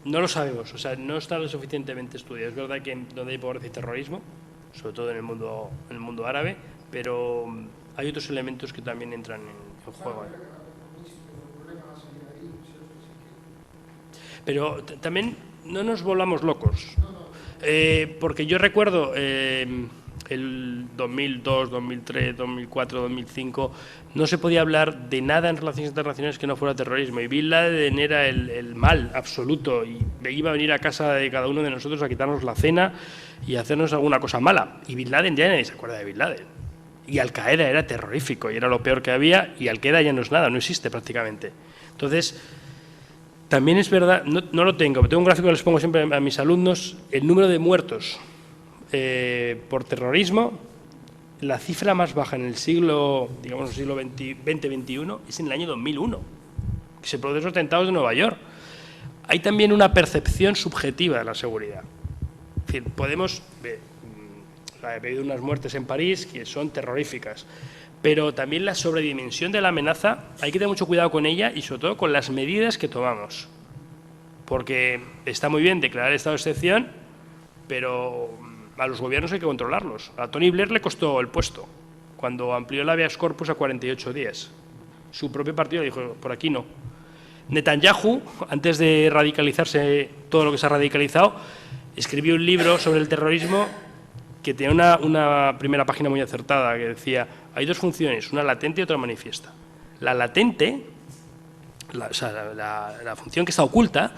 No lo sabemos, o sea, no está lo suficientemente estudiado. Es verdad que donde hay pobreza y terrorismo, sobre todo en el mundo árabe, pero hay otros elementos que también entran en juego. Pero también no nos volvamos locos, porque yo recuerdo el 2002, 2003, 2004, 2005, no se podía hablar de nada en relaciones internacionales que no fuera terrorismo, y Bin Laden era el mal absoluto, y iba a venir a casa de cada uno de nosotros a quitarnos la cena y a hacernos alguna cosa mala. Y Bin Laden, ya nadie se acuerda de Bin Laden. Y Al-Qaeda era terrorífico y era lo peor que había, y Al-Qaeda ya no es nada, no existe prácticamente. Entonces, también es verdad, no lo tengo, pero tengo un gráfico que les pongo siempre a mis alumnos: el número de muertos por terrorismo, la cifra más baja en el siglo, digamos, el siglo XX-XXI, es en el año 2001, que se producen los atentados de Nueva York. Hay también una percepción subjetiva de la seguridad. Es decir, podemos he habido unas muertes en París que son terroríficas, pero también la sobredimensión de la amenaza, hay que tener mucho cuidado con ella y sobre todo con las medidas que tomamos, porque está muy bien declarar estado de excepción, pero a los gobiernos hay que controlarlos. A Tony Blair le costó el puesto cuando amplió el habeas corpus a 48 días. Su propio partido dijo: por aquí no. Netanyahu, antes de radicalizarse todo lo que se ha radicalizado, escribió un libro sobre el terrorismo que tenía una primera página muy acertada, que decía: hay dos funciones, una latente y otra manifiesta. La latente, la función que está oculta,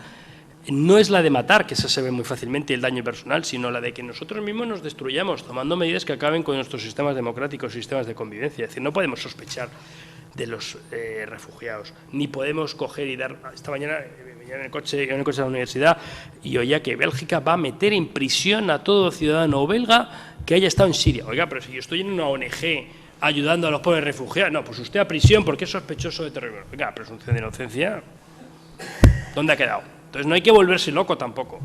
no es la de matar, que esa se ve muy fácilmente, el daño personal, sino la de que nosotros mismos nos destruyamos, tomando medidas que acaben con nuestros sistemas democráticos y sistemas de convivencia. Es decir, no podemos sospechar de los refugiados, ni podemos coger y dar... Esta mañana venía en el coche de la universidad y oía que Bélgica va a meter en prisión a todo ciudadano belga que haya estado en Siria. Oiga, pero si yo estoy en una ONG ayudando a los pobres refugiados. No, pues usted a prisión porque es sospechoso de terrorismo. Venga, presunción de inocencia, ¿dónde ha quedado? Entonces no hay que volverse loco tampoco.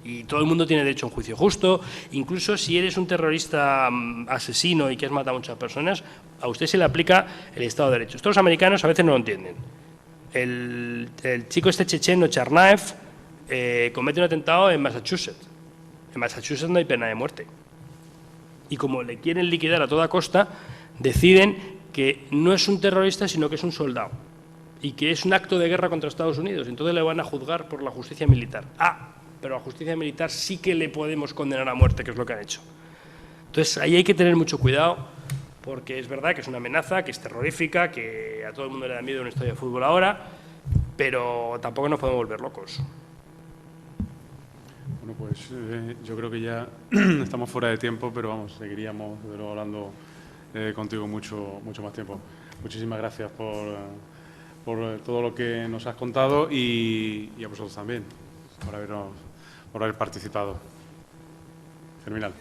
Y todo el mundo tiene derecho a un juicio justo. Incluso si eres un terrorista asesino y que has matado a muchas personas, a usted se le aplica el Estado de Derecho. Esto los americanos a veces no lo entienden. El chico este checheno, Tsarnaev, comete un atentado en Massachusetts. En Massachusetts no hay pena de muerte. Y como le quieren liquidar a toda costa, deciden que no es un terrorista, sino que es un soldado. Y que es un acto de guerra contra Estados Unidos. Entonces le van a juzgar por la justicia militar. Pero a la justicia militar sí que le podemos condenar a muerte, que es lo que han hecho. Entonces ahí hay que tener mucho cuidado, porque es verdad que es una amenaza, que es terrorífica, que a todo el mundo le da miedo un estadio de fútbol ahora, pero tampoco nos podemos volver locos. Bueno, pues yo creo que ya estamos fuera de tiempo, pero vamos, seguiríamos hablando contigo mucho más tiempo. Muchísimas gracias por todo lo que nos has contado y a vosotros también por haber participado. Fenomenal.